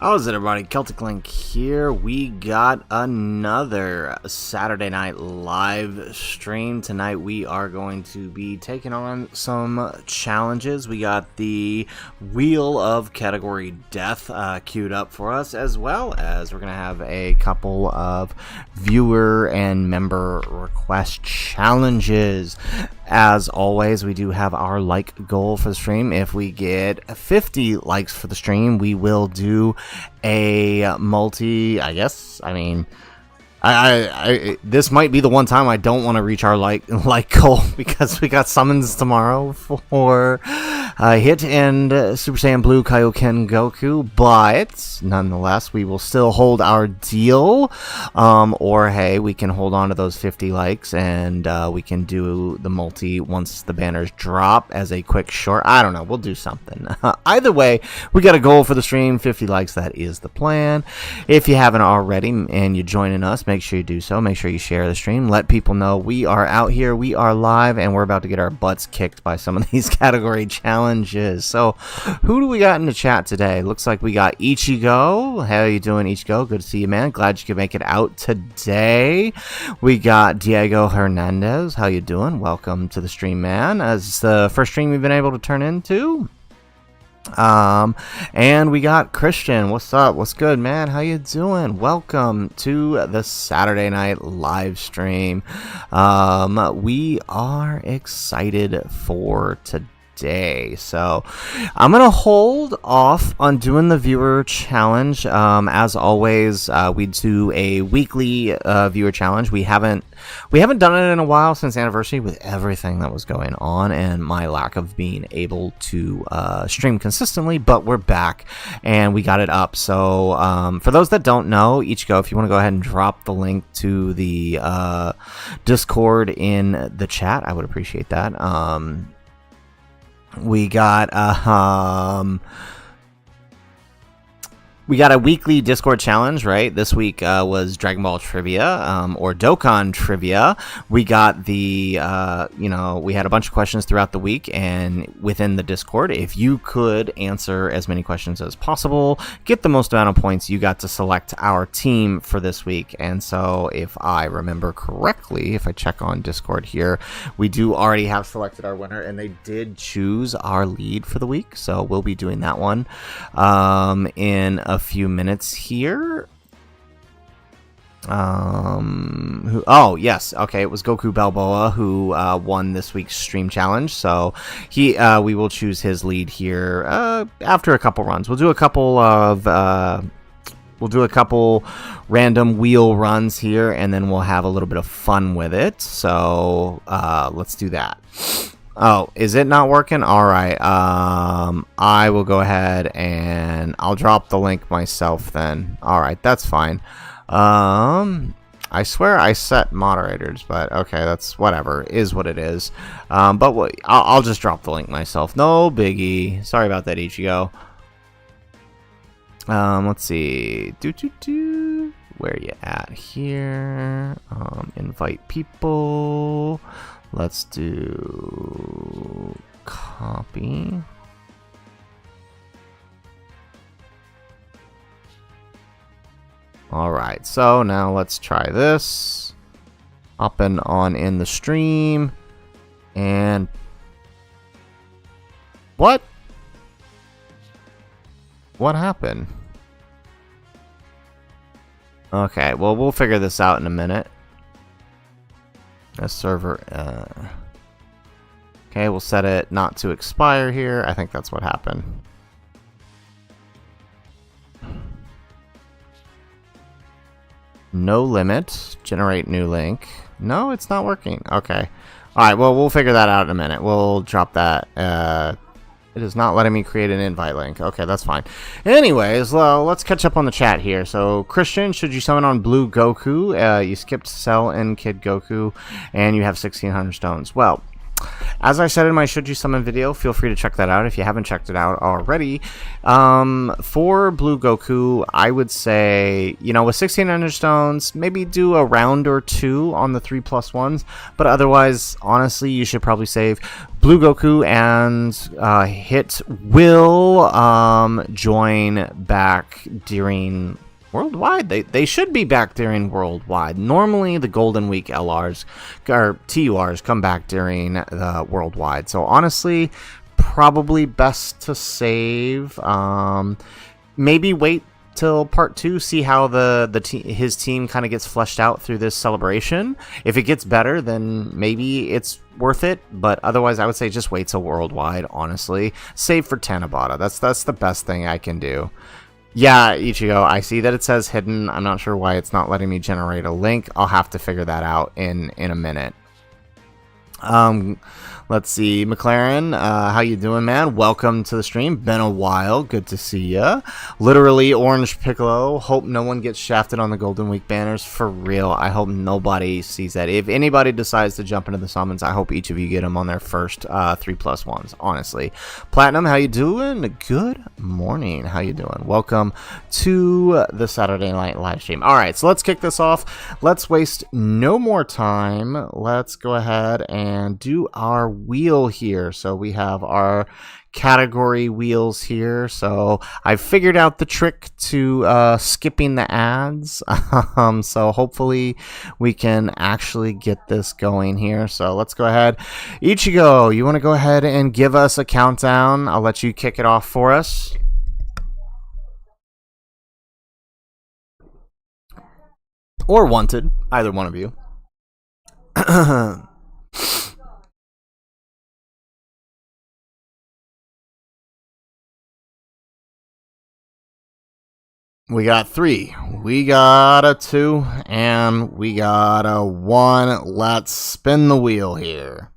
How's it, everybody? Celtic Link here. We got another Saturday night live stream. Tonight we are going to be taking on some challenges. We got the Wheel of Category Death queued up for us, as well as we're going to have a couple of viewer and member request challenges. As always, we do have our like goal for the stream. If we get 50 likes for the stream, we will do a multi, I guess. I mean, I this might be the one time I don't want to reach our like goal, because we got summons tomorrow for Hit and Super Saiyan Blue Kaioken Goku, but nonetheless we will still hold our deal, or hey, we can hold on to those 50 likes and we can do the multi once the banners drop as a quick short. I don't know, we'll do something. Either way, we got a goal for the stream, 50 likes. That is the plan. If you haven't already and you're joining us, make sure you do so. Make sure you share the stream. Let people know we are out here, we are live, and we're about to get our butts kicked by some of these category challenges. So, who do we got in the chat today? Looks like we got Ichigo. How you doing, Ichigo? Good to see you, man. Glad you could make it out today. We got Diego Hernandez. How you doing? Welcome to the stream, man. As the first stream we've been able to turn into. And we got Christian. What's up? What's good, man? How you doing? Welcome to the Saturday night live stream. We are excited for today. So I'm gonna hold off on doing the viewer challenge. As always, we do a weekly viewer challenge. We haven't done it in a while since anniversary, with everything that was going on and my lack of being able to stream consistently, but we're back and we got it up. So for those that don't know, Ichigo, if you want to go ahead and drop the link to the Discord in the chat, I would appreciate that. We got a weekly Discord challenge, right? This week was Dragon Ball Trivia, or Dokkan Trivia. We got the, we had a bunch of questions throughout the week, and within the Discord, if you could answer as many questions as possible, get the most amount of points, you got to select our team for this week. And so, if I remember correctly, if I check on Discord here, we do already have selected our winner, and they did choose our lead for the week. So we'll be doing that one in a few minutes here. Oh yes, okay, it was Goku Balboa who won this week's stream challenge, so we will choose his lead here after a couple runs. We'll do a couple random wheel runs here, and then we'll have a little bit of fun with it. So let's do that. Oh, is it not working? All right. I will go ahead and I'll drop the link myself then. All right, that's fine. I swear I set moderators, but okay, that's whatever. Is what it is. But I'll just drop the link myself. No biggie. Sorry about that, Ichigo. Let's see. Where you at here? Invite people. Let's do copy. Alright, so now let's try this. Up and on in the stream. And what? What happened? Okay, well, we'll figure this out in a minute. A server, okay, we'll set it not to expire here. I think that's what happened. No limit. Generate new link. No, it's not working. Okay. Alright, well, we'll figure that out in a minute. We'll drop that. It is not letting me create an invite link. Okay, that's fine. Anyways, well, let's catch up on the chat here. So, Christian, should you summon on Blue Goku? You skipped Cell and Kid Goku, and you have 1,600 stones. Well, As I said in my Should You Summon video, feel free to check that out if you haven't checked it out already. For Blue Goku, I would say, you know, with 1600 stones, maybe do a round or two on the 3+1s, but otherwise, honestly, you should probably save Blue Goku and Hit will join back during Worldwide. They should be back during Worldwide. Normally, the Golden Week LRs or TURs come back during the Worldwide. So honestly, probably best to save. Maybe wait till part 2, see how his team kind of gets fleshed out through this celebration. If it gets better, then maybe it's worth it. But otherwise, I would say just wait till Worldwide. Honestly, save for Tanabata. That's the best thing I can do. Yeah, Ichigo, I see that it says hidden. I'm not sure why it's not letting me generate a link. I'll have to figure that out in a minute. Let's see, McLaren, how you doing, man? Welcome to the stream. Been a while. Good to see ya. Literally, Orange Piccolo. Hope no one gets shafted on the Golden Week banners. For real, I hope nobody sees that. If anybody decides to jump into the summons, I hope each of you get them on their first 3+1s, honestly. Platinum, how you doing? Good morning. How you doing? Welcome to the Saturday night live stream. All right, so let's kick this off. Let's waste no more time. Let's go ahead and do our wheel here. So we have our category wheels here. So I figured out the trick to skipping the ads. So hopefully we can actually get this going here. So let's go ahead. Ichigo, you want to go ahead and give us a countdown? I'll let you kick it off for us. Or Wanted, either one of you. We got 3, we got a 2, and we got a 1. Let's spin the wheel here.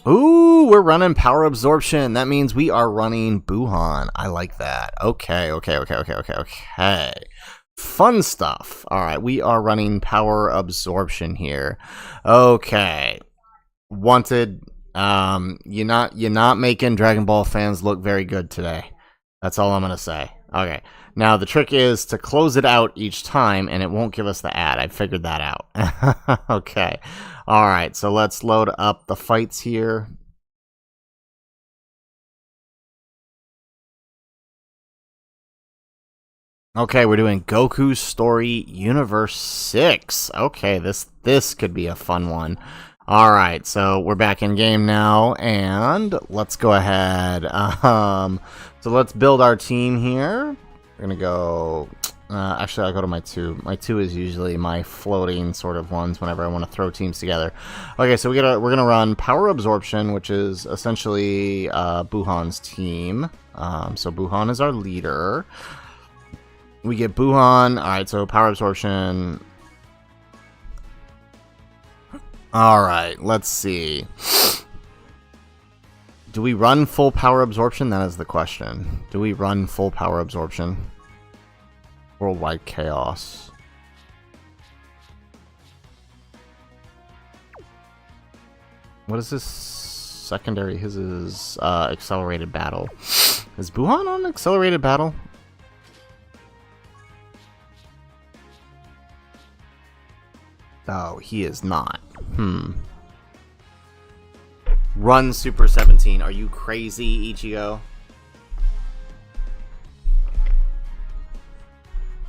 Ooh, we're running power absorption. That means we are running Buhan. I like that. Okay. Fun stuff. All right, we are running power absorption here. Okay. Wanted, you're not making Dragon Ball fans look very good today. That's all I'm gonna say. Okay, now the trick is to close it out each time, and it won't give us the ad. I figured that out. Okay, all right. So let's load up the fights here. Okay, we're doing Goku Story Universe 6. Okay, this could be a fun one. Alright, so we're back in game now, and let's go ahead. So let's build our team here. We're gonna go... actually, I'll go to my 2. My 2 is usually my floating sort of ones whenever I want to throw teams together. Okay, so we're gonna run Power Absorption, which is essentially Buhan's team. So Buhan is our leader. We get Buhan. Alright, so Power Absorption... Alright, let's see. Do we run full power absorption? That is the question. Do we run full power absorption? Worldwide chaos. What is this secondary? His is accelerated battle. Is Buhan on accelerated battle? Oh, he is not. Run Super 17. Are you crazy, Ichigo?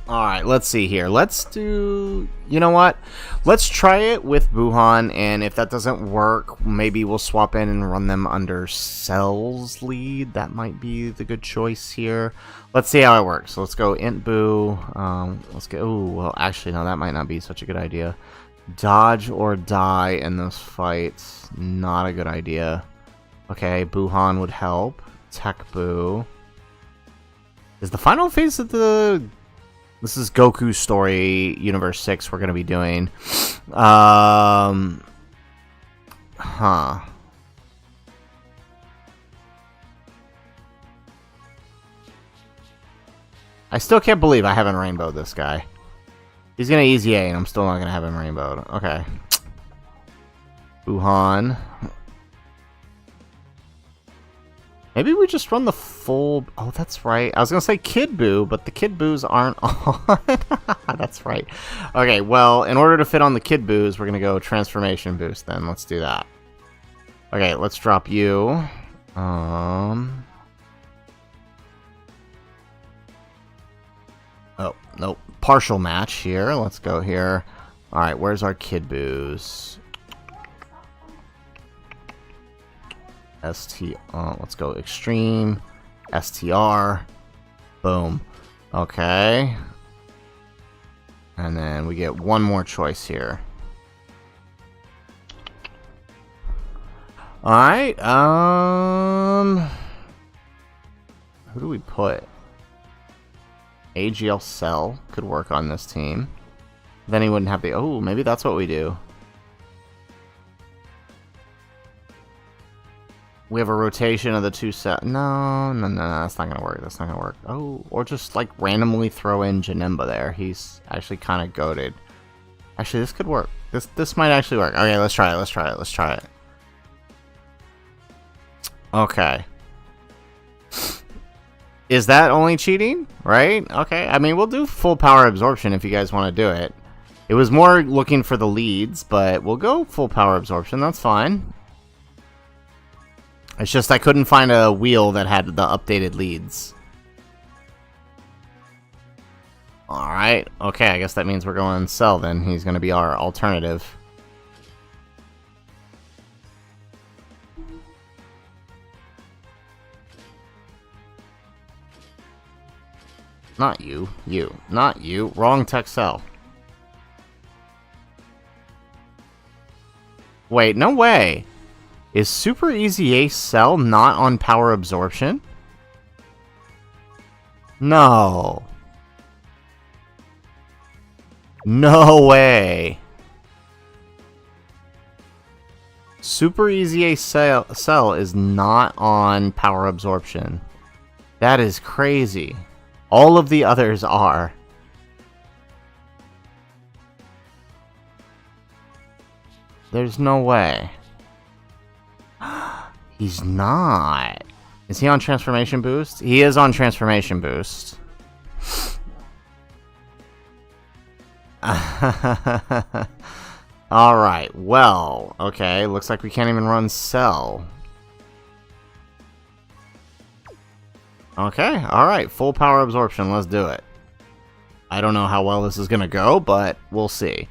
Alright, let's see here. Let's do... You know what? Let's try it with Buhan, and if that doesn't work, maybe we'll swap in and run them under Cell's lead. That might be the good choice here. Let's see how it works. So let's go Int Boo. Let's go... Ooh, well, actually, no, that might not be such a good idea. Dodge or die in this fight. Not a good idea. Okay, Buhan would help. Tech Boo. Is the final phase of the... This is Goku Story Universe 6 we're going to be doing. Huh. I still can't believe I haven't rainbowed this guy. He's gonna easy A, and I'm still not gonna have him rainbowed. Okay. Wuhan. Maybe we just run the full... Oh, that's right. I was gonna say Kid Boo, but the Kid Boos aren't on. That's right. Okay, well, in order to fit on the Kid Boos, we're gonna go Transformation Boost then. Let's do that. Okay, let's drop you. Oh, nope. Partial match here. Let's go here. Alright, where's our Kid Boos? Let's go Extreme. STR. Boom. Okay. And then we get one more choice here. Alright, who do we put? AGL Cell could work on this team. Then he wouldn't have the... Oh, maybe that's what we do. We have a rotation of the two set. No, that's not gonna work. That's not gonna work. Oh, or just like randomly throw in Janemba there. He's actually kind of goated. Actually, this could work. This might actually work. Okay, let's try it. Let's try it. Let's try it. Okay. Is that only cheating? Right? Okay. I mean, we'll do full power absorption if you guys want to do it. It was more looking for the leads, but we'll go full power absorption. That's fine. It's just I couldn't find a wheel that had the updated leads. Alright. Okay, I guess that means we're going Cell then. He's going to be our alternative. Not you. You. Not you. Wrong tech Cell. Wait, no way. Is Super Easy Ace Cell not on power absorption? No. No way. Super Easy Ace Cell is not on power absorption. That is crazy. All of the others are. There's no way. He's not. Is he on Transformation Boost? He is on Transformation Boost. Alright, well, okay, looks like we can't even run Cell. Okay, alright, full power absorption, let's do it. I don't know how well this is gonna go, but we'll see.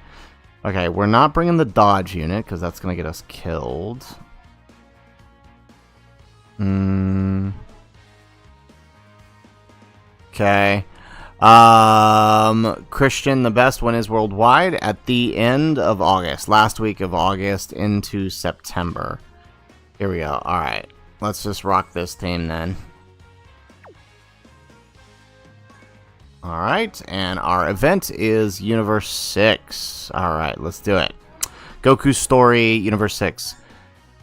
Okay, we're not bringing the dodge unit, because that's gonna get us killed. Okay. Christian, the best one is worldwide at the end of August. Last week of August into September. Here we go. Alright. Let's just rock this team then. Alright. And our event is Universe 6. Alright. Let's do it. Goku Story, Universe 6.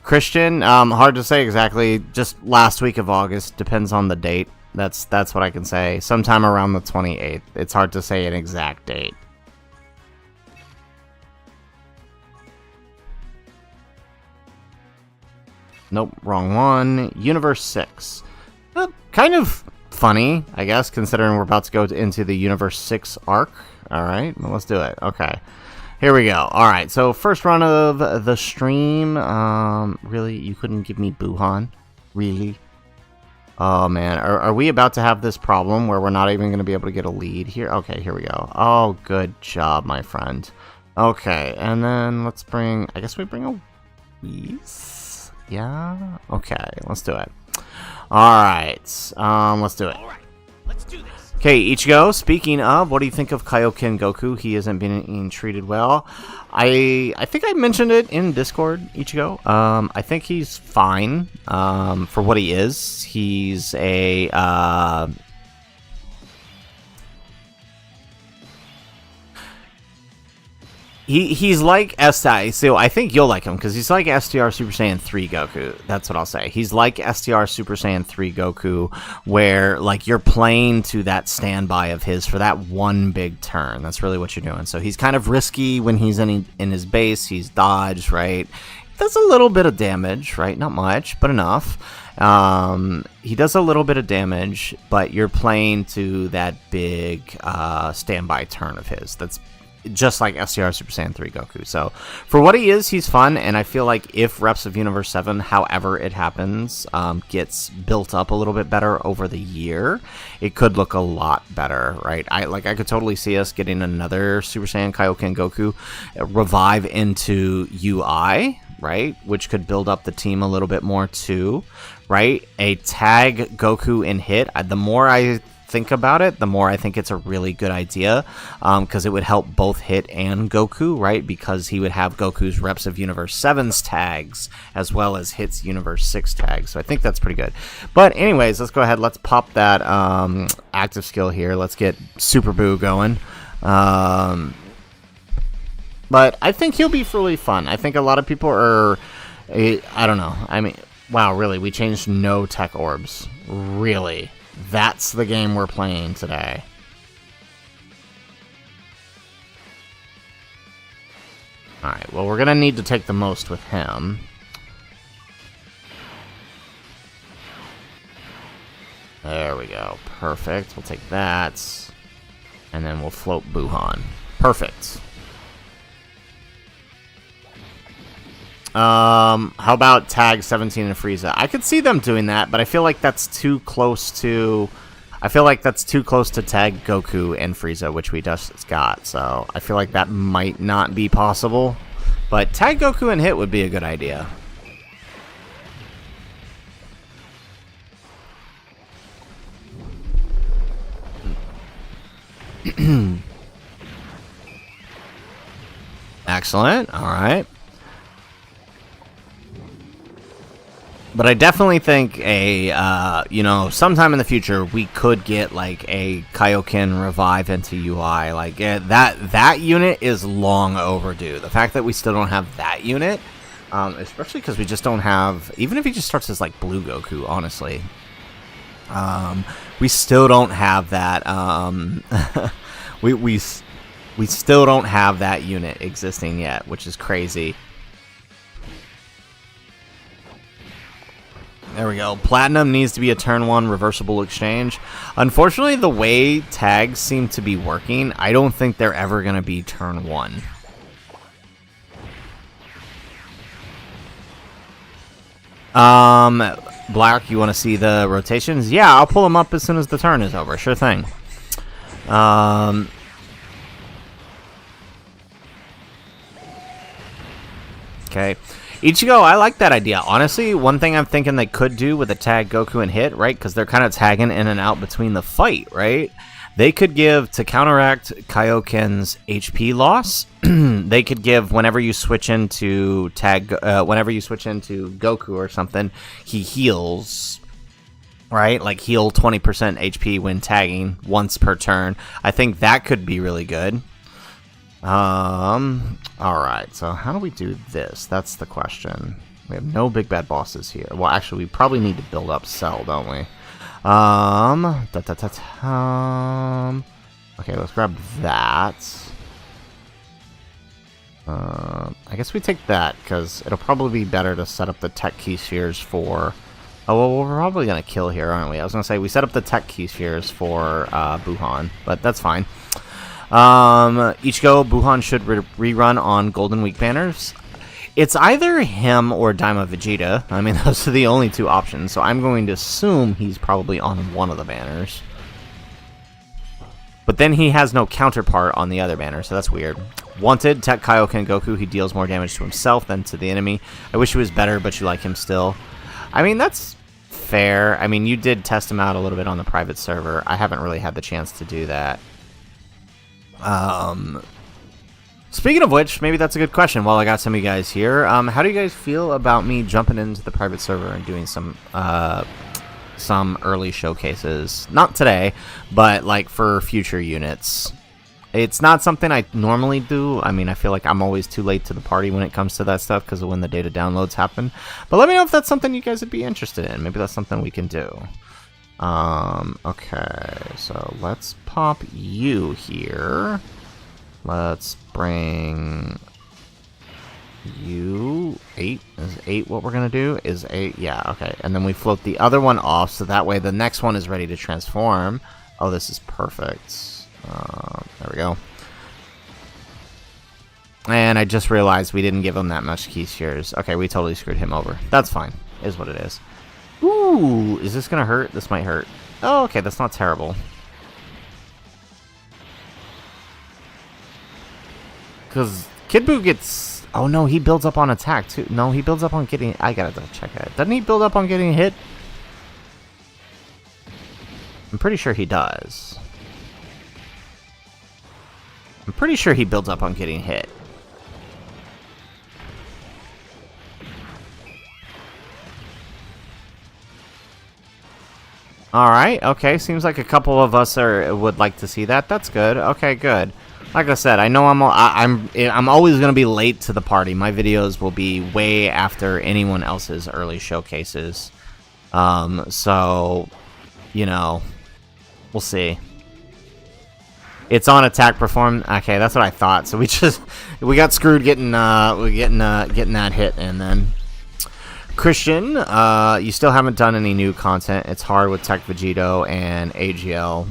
Christian, hard to say exactly. Just last week of August. Depends on the date. That's what I can say. Sometime around the 28th. It's hard to say an exact date. Nope, wrong one. Universe 6. Kind of funny, I guess, considering we're about to go into the Universe 6 arc. Alright, well, let's do it. Okay. Here we go. Alright, so first run of the stream. Really? You couldn't give me Buhan? Really? Oh, man. Are we about to have this problem where we're not even going to be able to get a lead here? Okay, here we go. Oh, good job, my friend. Okay, and then let's bring... I guess we bring a Whis? Yeah? Okay, let's do it. Alright, let's do it. Alright, let's do this. Okay, Ichigo, speaking of, what do you think of Kaioken Goku? He isn't being treated well. I think I mentioned it in Discord, Ichigo. I think he's fine for what he is. He's a... He's like STI, so I think you'll like him because he's like STR Super Saiyan 3 Goku. That's what I'll say. He's like STR Super Saiyan 3 Goku, where like you're playing to that standby of his for that one big turn. That's really what you're doing. So he's kind of risky when he's in his base. He's dodged, right? Does a little bit of damage, right? Not much, but enough. He does a little bit of damage, but you're playing to that big standby turn of his. That's just like STR Super Saiyan 3 Goku. So for what he is, he's fun, and I feel like if Reps of Universe 7, however it happens, gets built up a little bit better over the year, it could look a lot better, right? I could totally see us getting another Super Saiyan Kaioken Goku revive into UI, right? Which could build up the team a little bit more too, right? A tag Goku in hit. The more I think about it, the more I think it's a really good idea, because it would help both Hit and Goku, right? Because he would have Goku's Reps of Universe 7's tags as well as Hit's Universe 6 tags. So I think that's pretty good. But anyways, let's go ahead. Let's pop that active skill here. Let's get Super Boo going. But I think he'll be really fun. I think a lot of people are, I don't know. I mean, wow, really? We changed no tech orbs. Really? That's the game we're playing today. Alright, well, we're going to need to take the most with him. There we go. Perfect. We'll take that. And then we'll float Buhan. Perfect. How about tag 17 and Frieza? I could see them doing that, but I feel like that's too close to... I feel like that's too close to tag Goku and Frieza, which we just got. So I feel like that might not be possible. But tag Goku and Hit would be a good idea. Excellent. All right. But I definitely think sometime in the future we could get like a Kaioken revive into UI. Like that unit is long overdue. The fact that we still don't have that unit, especially because we just don't have, even if he just starts as like Blue Goku, honestly, we still don't have that. We still don't have that unit existing yet, which is crazy. There we go. Platinum needs to be a turn 1 reversible exchange. Unfortunately, the way tags seem to be working, I don't think they're ever going to be turn 1. Black, you want to see the rotations? Yeah, I'll pull them up as soon as the turn is over. Sure thing. Okay. Ichigo, I like that idea. Honestly, one thing I'm thinking they could do with a tag Goku and Hit, right? Because they're kind of tagging in and out between the fight, right? They could give, to counteract Kaioken's HP loss, they could give whenever you switch into Goku or something, he heals, right? Like heal 20% HP when tagging once per turn. I think that could be really good. Alright, so how do we do this? That's the question. We have no big bad bosses here. Well, actually, we probably need to build up Cell, don't we? Okay, let's grab that. I guess we take that, because it'll probably be better to set up the Tech Key Spheres for... Oh, well, we're probably going to kill here, aren't we? I was going to say, we set up the Tech Key Spheres for Buhan, but that's fine. Ichigo, Buhan should rerun on Golden Week banners. It's either him or Daima Vegeta. I mean, those are the only two options, so I'm going to assume he's probably on one of the banners. But then he has no counterpart on the other banner, so that's weird. Wanted, Tech Kaioken Goku. He deals more damage to himself than to the enemy. I wish he was better, but you like him still. I mean, that's fair. I mean, you did test him out a little bit on the private server. I haven't really had the chance to do that. Speaking of which, maybe that's a good question while I got some of you guys here. How do you guys feel about me jumping into the private server and doing some early showcases? Not today, but like for future units. It's not something I normally do. I mean, I feel like I'm always too late to the party when it comes to that stuff because of when the data downloads happen. But let me know if that's something you guys would be interested in. Maybe that's something we can do. Okay, so let's pop you here. Let's bring you 8. Is 8 what we're gonna do? Is 8? Yeah, okay. And then we float the other one off so that way the next one is ready to transform. Oh, this is perfect. There we go. And I just realized we didn't give him that much key shares. Okay, we totally screwed him over. That's fine. Is what it is. Ooh, is this gonna hurt? This might hurt. Oh, okay, that's not terrible. Because Kid Buu gets... Oh, no, he builds up on attack, too. No, he builds up on getting... I gotta check it. Doesn't he build up on getting hit? I'm pretty sure he does. I'm pretty sure he builds up on getting hit. Alright, okay, seems like a couple of us would like to see that. That's good. Okay, good. Like I said, I know I'm always going to be late to the party. My videos will be way after anyone else's early showcases. So, you know, we'll see. It's on attack perform. Okay, that's what I thought. So we got screwed getting that hit, and then Christian, you still haven't done any new content. It's hard with Tech Vegito and AGL.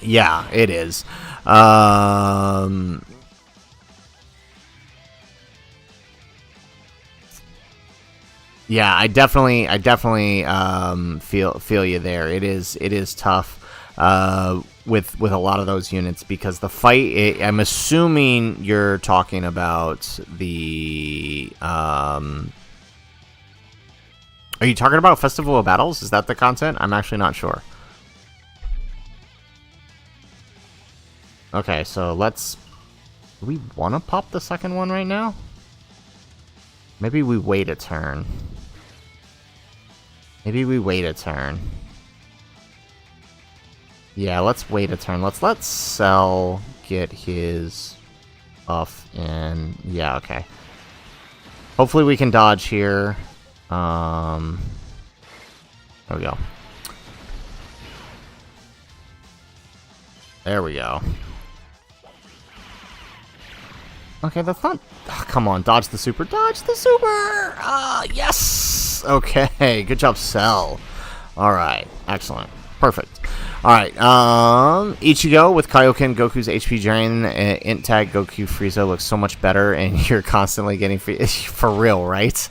Yeah, it is. Yeah, I definitely feel you there. It is tough with a lot of those units because the fight. I'm assuming you're talking about the. Are you talking about Festival of Battles? Is that the content? I'm actually not sure. Okay, so let's... Do we want to pop the second one right now? Maybe we wait a turn. Maybe we wait a turn. Yeah, let's wait a turn. Let's let Cell get his buff in. Yeah, okay. Hopefully we can dodge here. There we go. There we go. Okay, that's not... Oh, come on, dodge the super. Dodge the super! Yes! Okay, good job, Cell. Alright, excellent. Perfect. Alright, Ichigo with Kaioken, Goku's HP drain, int tag Goku Frieza looks so much better, and you're constantly getting... For real, right?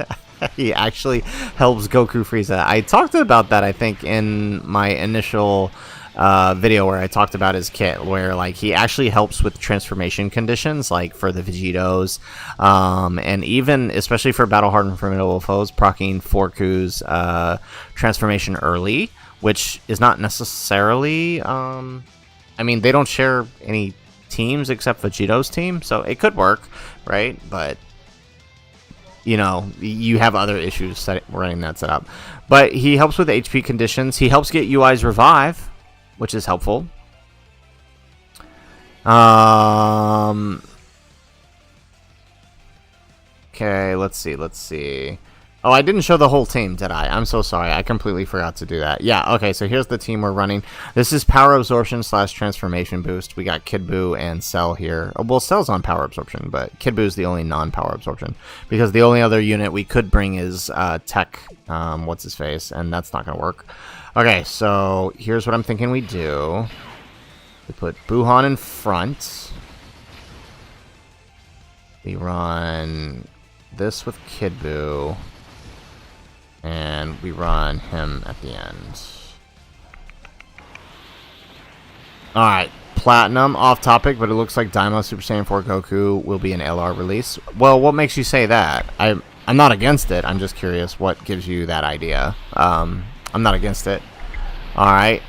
He actually helps Goku Frieza. I talked about that, I think, in my initial video where I talked about his kit, where like he actually helps with transformation conditions, like for the Vegetos, and even especially for Battle Hardened Formidable Foes, proccing Forku's transformation early, which is not necessarily. I mean, they don't share any teams except Vegeto's team, so it could work, right? But you know, you have other issues running that setup. But he helps with HP conditions. He helps get UI's revive, which is helpful. Okay, let's see. Oh, I didn't show the whole team, did I? I'm so sorry. I completely forgot to do that. Yeah, okay, so here's the team we're running. This is Power Absorption / Transformation Boost. We got Kid Buu and Cell here. Well, Cell's on Power Absorption, but Kid Buu's the only non-Power Absorption. Because the only other unit we could bring is Tech, what's-his-face, and that's not going to work. Okay, so here's what I'm thinking we do. We put Buhan in front. We run this with Kid Buu. And we run him at the end. Alright, Platinum, off topic, but it looks like Daima Super Saiyan 4 Goku will be an LR release. Well, what makes you say that? I'm not against it, I'm just curious what gives you that idea. I'm not against it. Alright.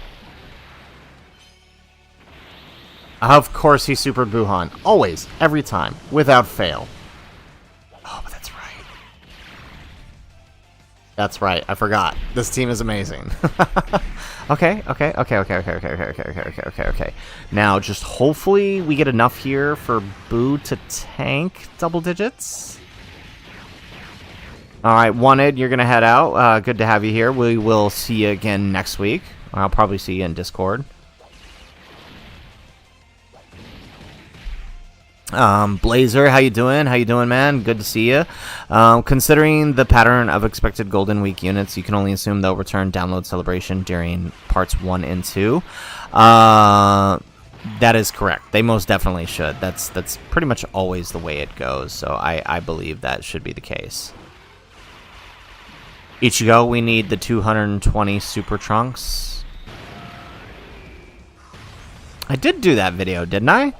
Of course he supered Buhan. Always, every time, without fail. Oh, but that's right. That's right. I forgot. This team is amazing. Okay. Now, just hopefully we get enough here for Boo to tank double digits. All right, Wanted, you're going to head out. Good to have you here. We will see you again next week. I'll probably see you in Discord. Blazer, how you doing? How you doing, man? Good to see you. Considering the pattern of expected Golden Week units, you can only assume they'll return Download Celebration during parts 1 and 2. That is correct. They most definitely should. That's pretty much always the way it goes, so I believe that should be the case. Ichigo, we need the 220 Super Trunks. I did do that video, didn't I?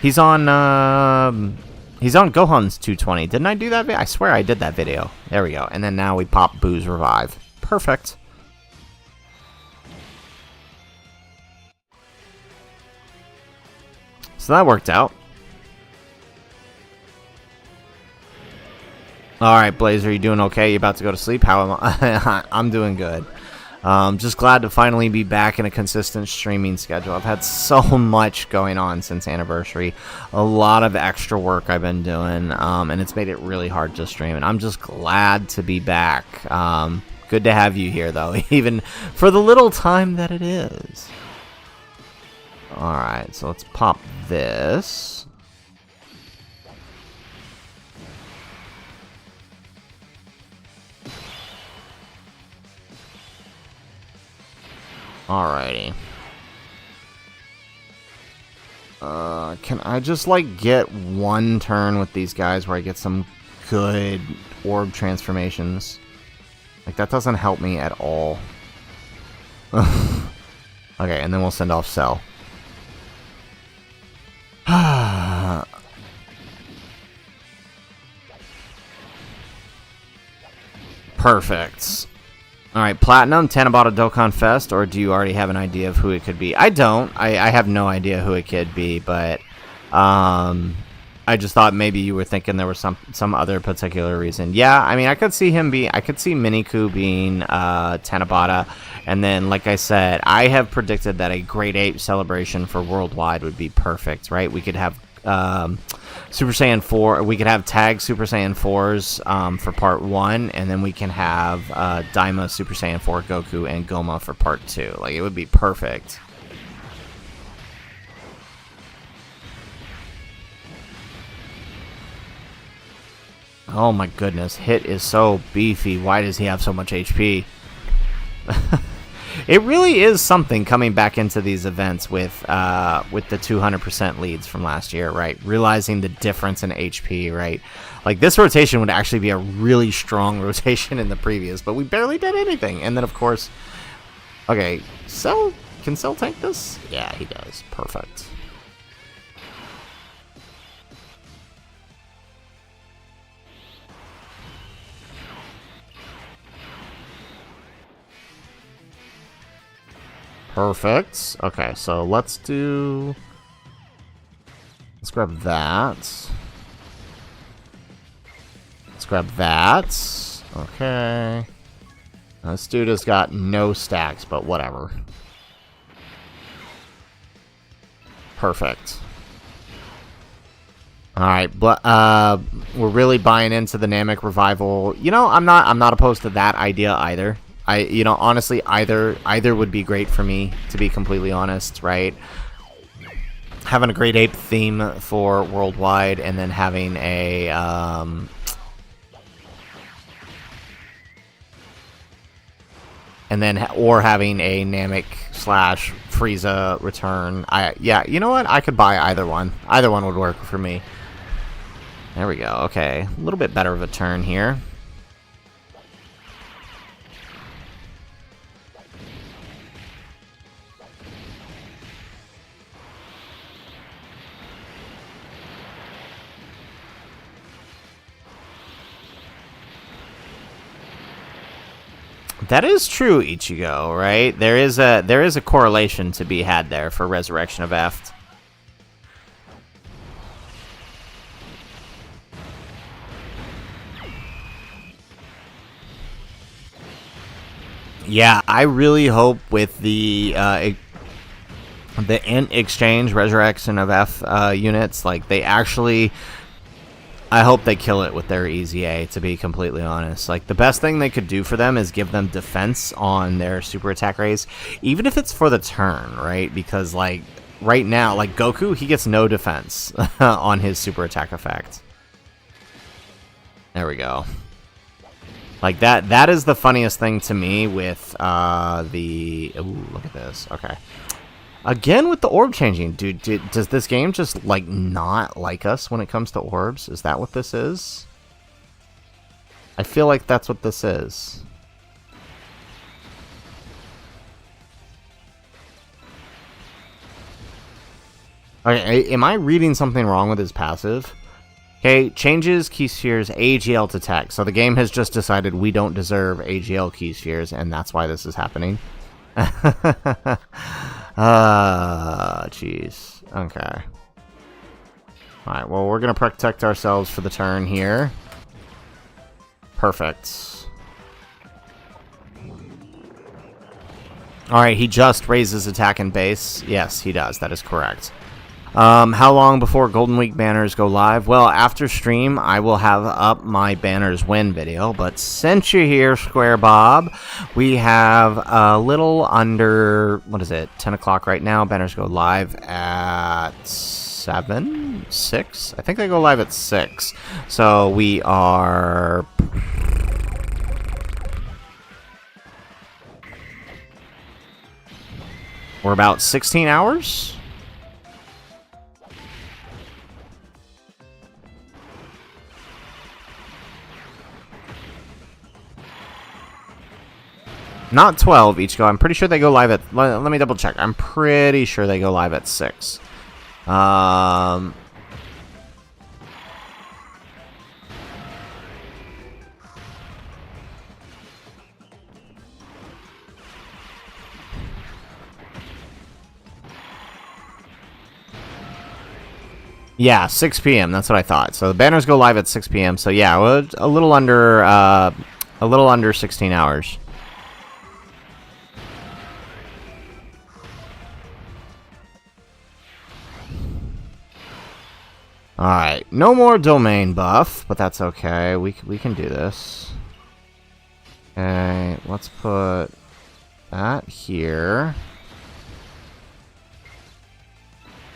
He's on Gohan's 220. Didn't I do that video? I swear I did that video. There we go. And then now we pop Boo's Revive. Perfect. So that worked out. Alright, Blazer, you doing okay? You about to go to sleep? How am I? I'm doing good. Just glad to finally be back in a consistent streaming schedule. I've had so much going on since Anniversary. A lot of extra work I've been doing, and it's made it really hard to stream. And I'm just glad to be back. Good to have you here, though, even for the little time that it is. Alright, so let's pop this. Alrighty. Can I just, like, get one turn with these guys where I get some good orb transformations? Like, that doesn't help me at all. Okay, and then we'll send off Cell. Perfect. Alright, Platinum, Tanabata Dokkan Fest, or do you already have an idea of who it could be? I don't. I have no idea who it could be, but I just thought maybe you were thinking there was some other particular reason. Yeah, I mean, I could see Miniku being Tanabata, and then, like I said, I have predicted that a Grade 8 celebration for Worldwide would be perfect, right? We could have Super Saiyan 4, we could have tag Super Saiyan 4s for part 1, and then we can have Daima Super Saiyan 4 Goku and Goma for part 2. Like, it would be perfect. Oh my goodness, Hit is so beefy. Why does he have so much HP? It really is something coming back into these events with the 200% leads from last year, right? Realizing the difference in HP, right? Like, this rotation would actually be a really strong rotation in the previous, but we barely did anything. And then, of course, okay, Cell, can Cell tank this? Yeah, he does. Perfect. Perfect. Okay, so let's grab that. Let's grab that. Okay. This dude has got no stacks, but whatever. Perfect. Alright, but we're really buying into the Namek revival. You know, I'm not opposed to that idea either. You know, honestly, either would be great for me, to be completely honest, right? Having a Great Ape theme for Worldwide, and then having a, or having a Namek / Frieza return. Yeah, you know what? I could buy either one. Either one would work for me. There we go. Okay, a little bit better of a turn here. That is true, Ichigo, right? There is a correlation to be had there for Resurrection of Eft. Yeah, I really hope with the int exchange resurrection of F units, like they actually, I hope they kill it with their easy A, to be completely honest. Like the best thing they could do for them is give them defense on their super attack raise, even if it's for the turn, right? Because like right now, like Goku, he gets no defense on his super attack effect. There we go. Like that is the funniest thing to me with the... Ooh, look at this. Okay. Again with the orb changing. Dude, does this game just, like, not like us when it comes to orbs? Is that what this is? I feel like that's what this is. Okay, am I reading something wrong with his passive? Okay, changes key spheres AGL to tech. So the game has just decided we don't deserve AGL key spheres, and that's why this is happening. Jeez. Okay. Alright, well, we're going to protect ourselves for the turn here. Perfect. Alright, he just raises attack and base. Yes, he does. That is correct. How long before Golden Week banners go live? Well, after stream, I will have up my banners win video. But since you're here, Square Bob, we have a little under, what is it, 10 o'clock right now. Banners go live at 7? 6? I think they go live at 6. So we are... We're about 16 hours? Not 12 each go. I'm pretty sure they go live at... Let me double check. I'm pretty sure they go live at 6. Yeah, 6 p.m. That's what I thought. So the banners go live at 6 p.m. So yeah, a little under 16 hours. Alright, no more domain buff, but that's okay. We can do this. Okay, let's put that here.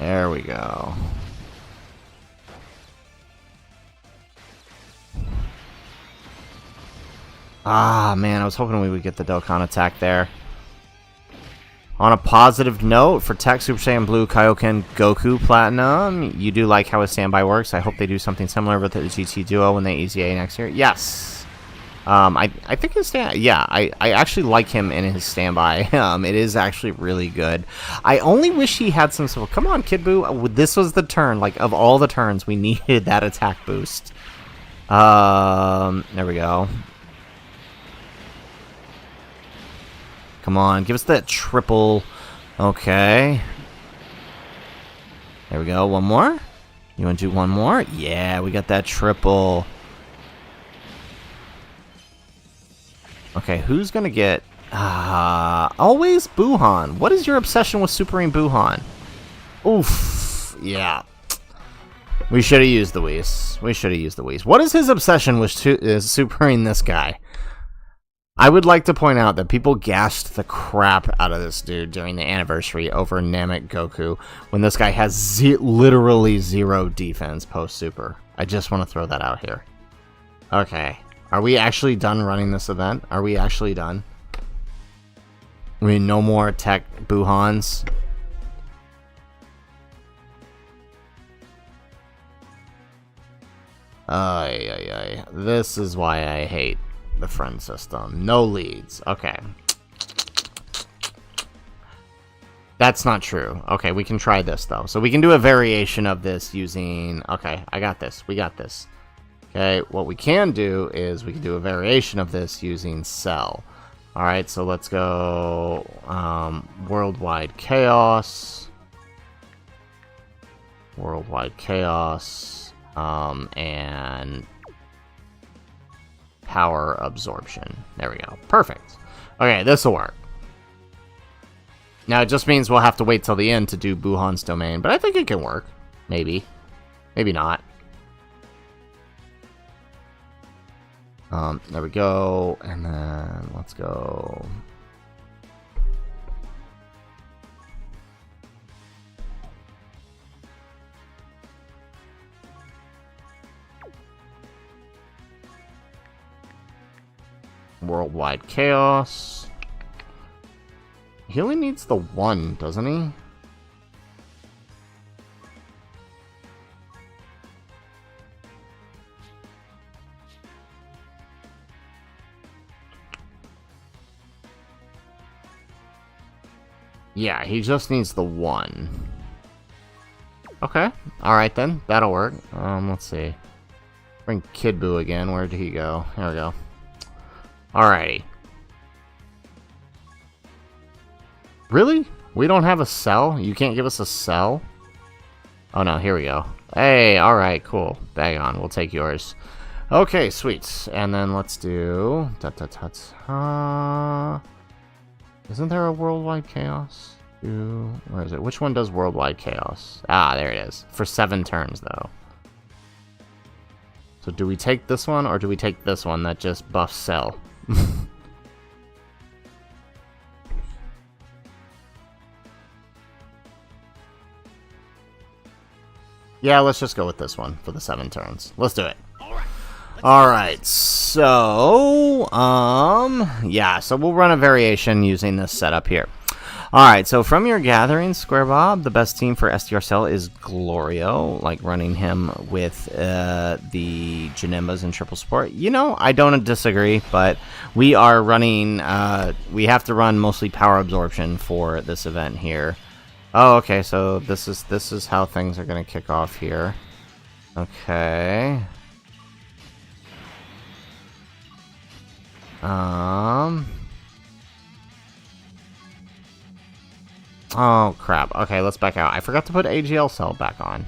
There we go. Ah, man, I was hoping we would get the Dokkan attack there. On a positive note, for Tech Super Saiyan Blue Kaioken Goku Platinum, you do like how his standby works. I hope they do something similar with the GT Duo when they EZA next year. Yes! I think his I actually like him in his standby. It is actually really good. I only wish he had some sort of... Come on, Kid Buu. This was the turn. Like, of all the turns, we needed that attack boost. There we go. Come on, give us that triple. Okay. There we go. One more. You want to do one more? Yeah, we got that triple. Okay, who's going to get... always Buhan. What is your obsession with Supering Buhan? Oof. Yeah. We should have used the Whis. We should have used the Whis. What is his obsession with supering this guy? I would like to point out that people gassed the crap out of this dude during the anniversary over Namek Goku when this guy has literally zero defense post-super. I just want to throw that out here. Okay. Are we actually done running this event? Are we actually done? I mean, no more tech Buhans? Ay. This is why I hate the friend system. No leads. Okay. That's not true. Okay, we can try this, though. So we can do a variation of this using... Okay, I got this. We got this. Okay, what we can do is we can do a variation of this using Cell. Alright, so let's go... Worldwide Chaos. Worldwide Chaos. And... Power Absorption. There we go. Perfect. Okay, this'll work. Now, it just means we'll have to wait till the end to do Buhan's domain, but I think it can work. Maybe. Maybe not. There we go, and then let's go... Worldwide Chaos. He only needs the one, doesn't he? Yeah, he just needs the one. Okay. Alright then. That'll work. Let's see. Bring Kid Buu again. Where did he go? There we go. Alrighty. Really? We don't have a cell? You can't give us a cell? Oh no, here we go. Hey, alright, cool. Bang on, we'll take yours. Okay, sweet. And then let's do... Isn't there a Worldwide Chaos? Where is it? Which one does Worldwide Chaos? Ah, there it is. For 7 turns, though. So do we take this one, or do we take this one that just buffs Cell? Yeah, let's just go with this one for the 7 turns. Let's do it. Alright, so, yeah, so we'll run a variation using this setup here. Alright, so from your gathering, Square Bob, the best team for SDR Cell is Glorio, like running him with the Janimbas and Triple Support. You know, I don't disagree, but we are running, we have to run mostly Power Absorption for this event here. Oh, okay, so this is how things are going to kick off here. Okay. Oh, crap. Okay, let's back out. I forgot to put AGL Cell back on.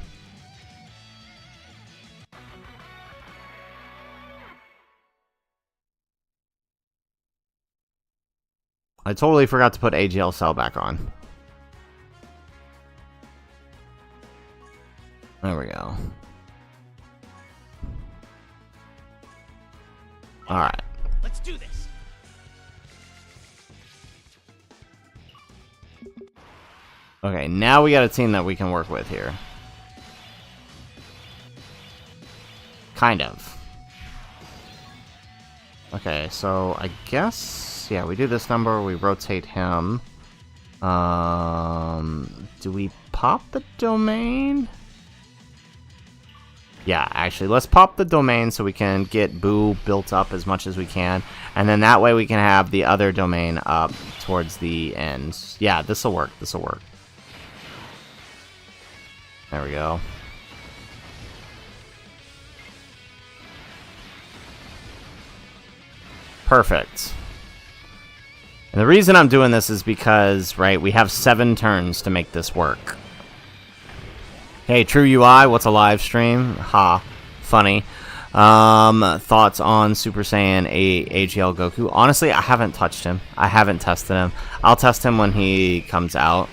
I totally forgot to put AGL Cell back on. There we go. Alright. Let's do this. Okay, now we got a team that we can work with here. Kind of. Okay, so I guess... Yeah, we do this number, we rotate him. Do we pop the domain? Yeah, actually, let's pop the domain so we can get Buu built up as much as we can. And then that way we can have the other domain up towards the end. Yeah, this'll work, this'll work. There we go. Perfect. And the reason I'm doing this is because, right, we have 7 turns to make this work. Hey, True UI, what's a live stream? Ha, funny. Thoughts on Super Saiyan AGL Goku? Honestly, I haven't touched him. I haven't tested him. I'll test him when he comes out.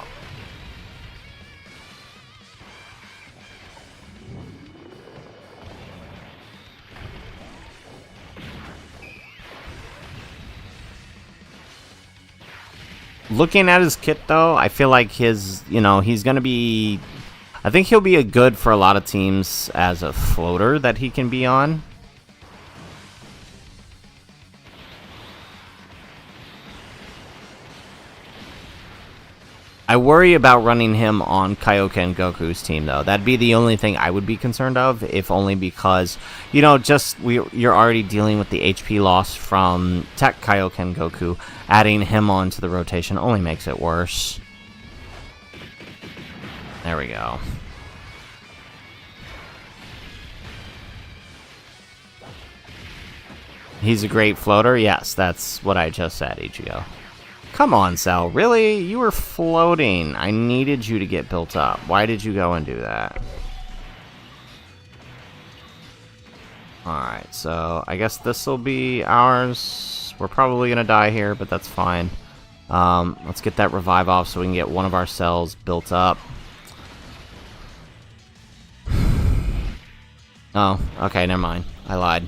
Looking at his kit, though, I feel like his, you know, he's going to be... I think he'll be a good for a lot of teams as a floater that he can be on. I worry about running him on Kaioken Goku's team, though. That'd be the only thing I would be concerned of, if only because, you know, just you're already dealing with the HP loss from Tech Kaioken Goku. Adding him onto the rotation only makes it worse. There we go. He's a great floater? Yes, that's what I just said, Ichigo. Come on, Cell. Really? You were floating. I needed you to get built up. Why did you go and do that? Alright, so I guess this will be ours. We're probably gonna die here, but that's fine. Let's get that revive off so we can get one of our cells built up. Oh, okay, never mind. I lied.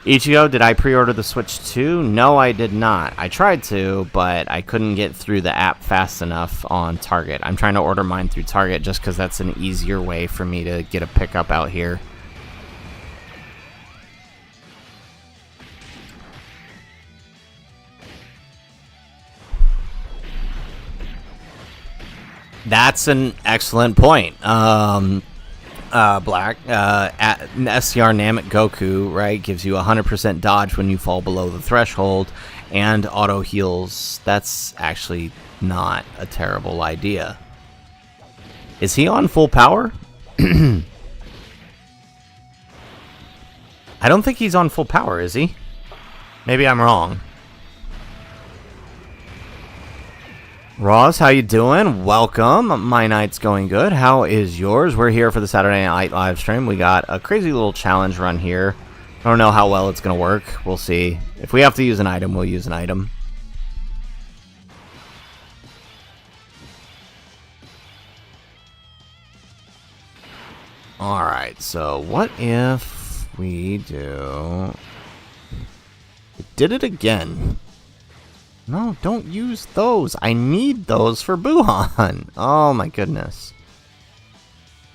Ichigo, did I pre-order the Switch 2? No, I did not. I tried to, but I couldn't get through the app fast enough on Target. I'm trying to order mine through Target just because that's an easier way for me to get a pickup out here. That's an excellent point. Black, SCR Namek Goku, right, gives you 100% dodge when you fall below the threshold, and auto heals. That's actually not a terrible idea. Is he on full power? I don't think he's on full power, is he? Maybe I'm wrong. Ross, how you doing? Welcome. My night's going good. How is yours? We're here for the Saturday night live stream. We got a crazy little challenge run here. I don't know how well it's going to work. We'll see. If we have to use an item, we'll use an item. Alright, so what if we do... We did it again. No, don't use those. I need those for Buhan. Oh my goodness.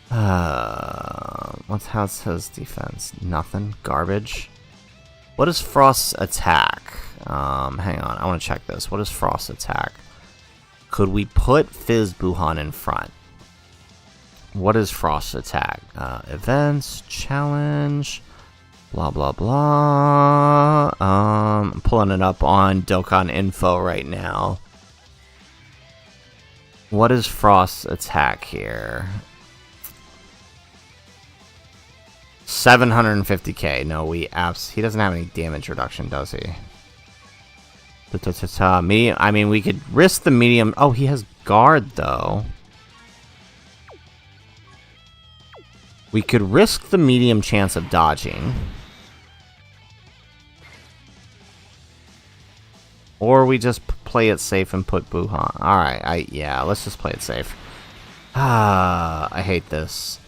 What's how's his defense? Nothing. Garbage. What is Frost's attack? Hang on. I want to check this. What is Frost's attack? Could we put Fizz Buhan in front? What is Frost's attack? Events, challenge... Blah, blah, blah. I'm pulling it up on Dokkan info right now. What is Frost's attack here? 750k. No, he doesn't have any damage reduction, does he? I mean, we could risk the medium. Oh, he has guard, though. We could risk the medium chance of dodging. Or we just play it safe and put Buhan. Alright, yeah, let's just play it safe. I hate this.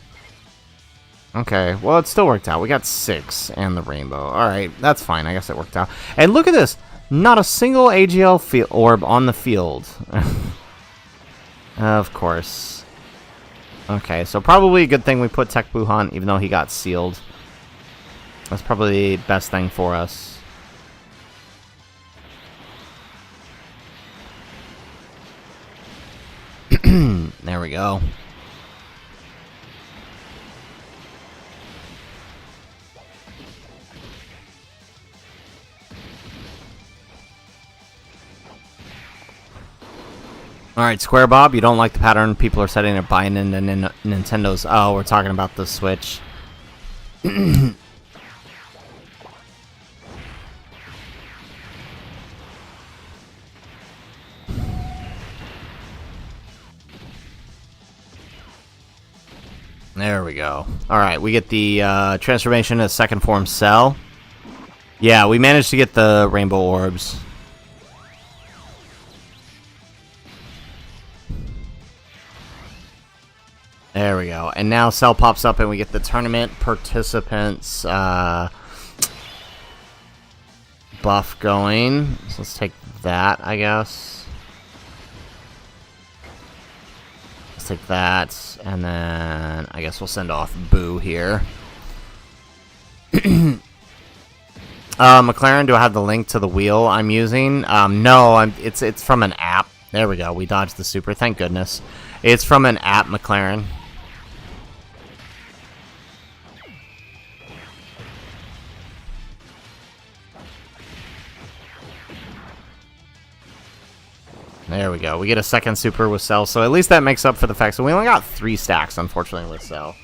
Okay, well, it still worked out. We got 6 and the rainbow. Alright, that's fine. I guess it worked out. And look at this! Not a single AGL orb on the field. Of course. Okay, so probably a good thing we put Tech Buhan, even though he got sealed. That's probably the best thing for us. There we go. Alright, Square Bob, you don't like the pattern people are setting up buying into Nintendo's... Oh, we're talking about the Switch. There we go. Alright, we get the transformation to second form cell. Yeah, we managed to get the rainbow orbs. There we go. And now cell pops up and we get the tournament participants buff going. So let's take that, I guess. Let's take that, and then I guess we'll send off Boo here. McLaren, do I have the link to the wheel I'm using? No, it's from an app. There we go. We dodged the super. Thank goodness. It's from an app, McLaren. There we go. We get a second super with Cell, so at least that makes up for the fact. So we only got 3 stacks, unfortunately, with Cell.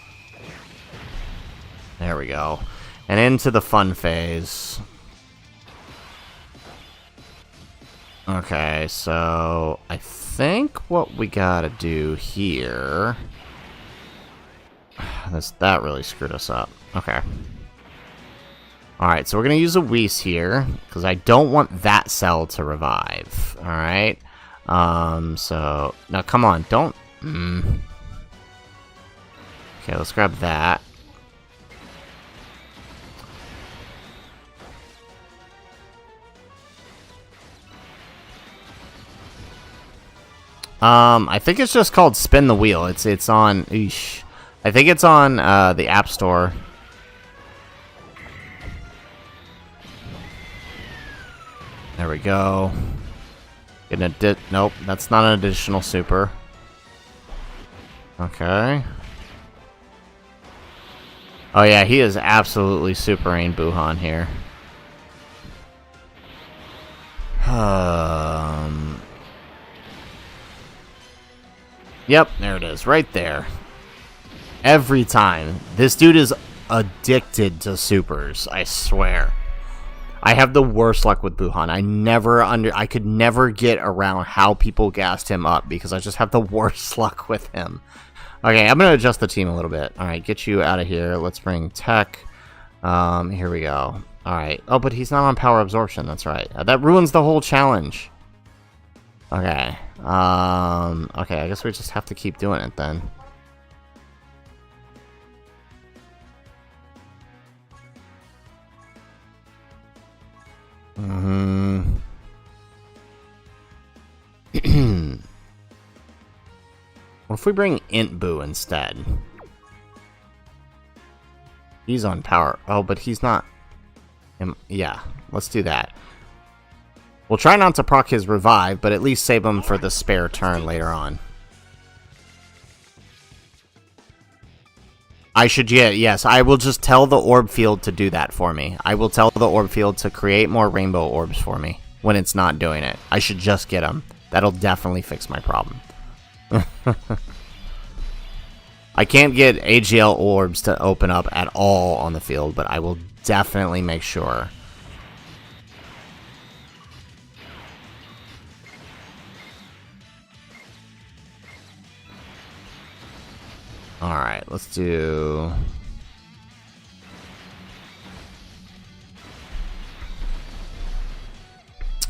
There we go. And into the fun phase. Okay, so I think what we gotta do here... That really screwed us up. Okay. Alright, so we're going to use a Whis here, because I don't want that cell to revive. Alright? So... Now, come on, don't... Okay, let's grab that. I think it's just called Spin the Wheel. It's on... Eesh. I think it's on, the App Store. There we go. Nope, that's not an additional super. Okay. Oh yeah, he is absolutely supering Buhan here. Yep, there it is, right there. Every time. This dude is addicted to supers, I swear. I have the worst luck with Buhan. I could never get around how people gassed him up because I just have the worst luck with him. Okay, I'm going to adjust the team a little bit. Alright, get you out of here. Let's bring Tech. Here we go. Alright. Oh, but he's not on power absorption. That's right. That ruins the whole challenge. Okay. Okay, I guess we just have to keep doing it then. What if we bring Int Boo instead? He's on power. Oh, but he's not. Yeah, let's do that. We'll try not to proc his revive, but at least save him for the spare turn later on. Yes, I will just tell the orb field to do that for me. I will tell the orb field to create more rainbow orbs for me when it's not doing it. I should just get them. That'll definitely fix my problem. I can't get AGL orbs to open up at all on the field, but I will definitely make sure. Alright, let's do...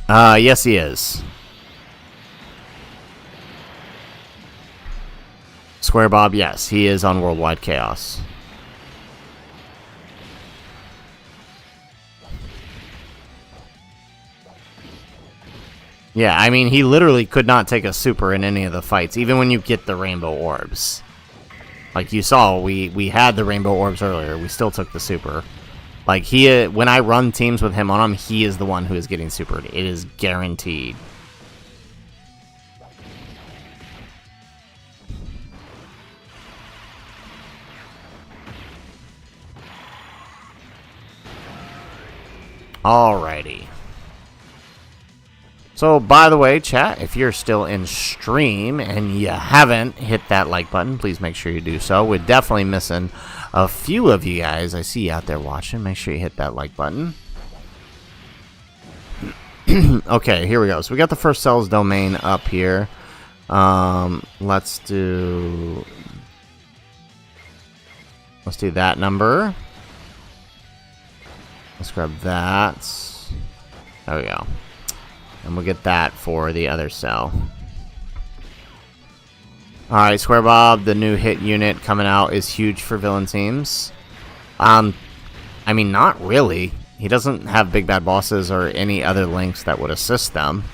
yes he is. Square Bob, yes, he is on Worldwide Chaos. Yeah, I mean, he literally could not take a super in any of the fights, even when you get the rainbow orbs. Like you saw, we had the rainbow orbs earlier, we still took the super. Like, when I run teams with him on him, he is the one who is getting supered. It is guaranteed. Alrighty. So, by the way, chat, if you're still in stream and you haven't hit that like button, please make sure you do so. We're definitely missing a few of you guys I see out there watching. Make sure you hit that like button. Okay, here we go. So we got the first cells domain up here. Let's do that number. Let's grab that. There we go. And we'll get that for the other cell. Alright, Square Bob, the new hit unit coming out is huge for villain teams. I mean, not really. He doesn't have big bad bosses or any other links that would assist them.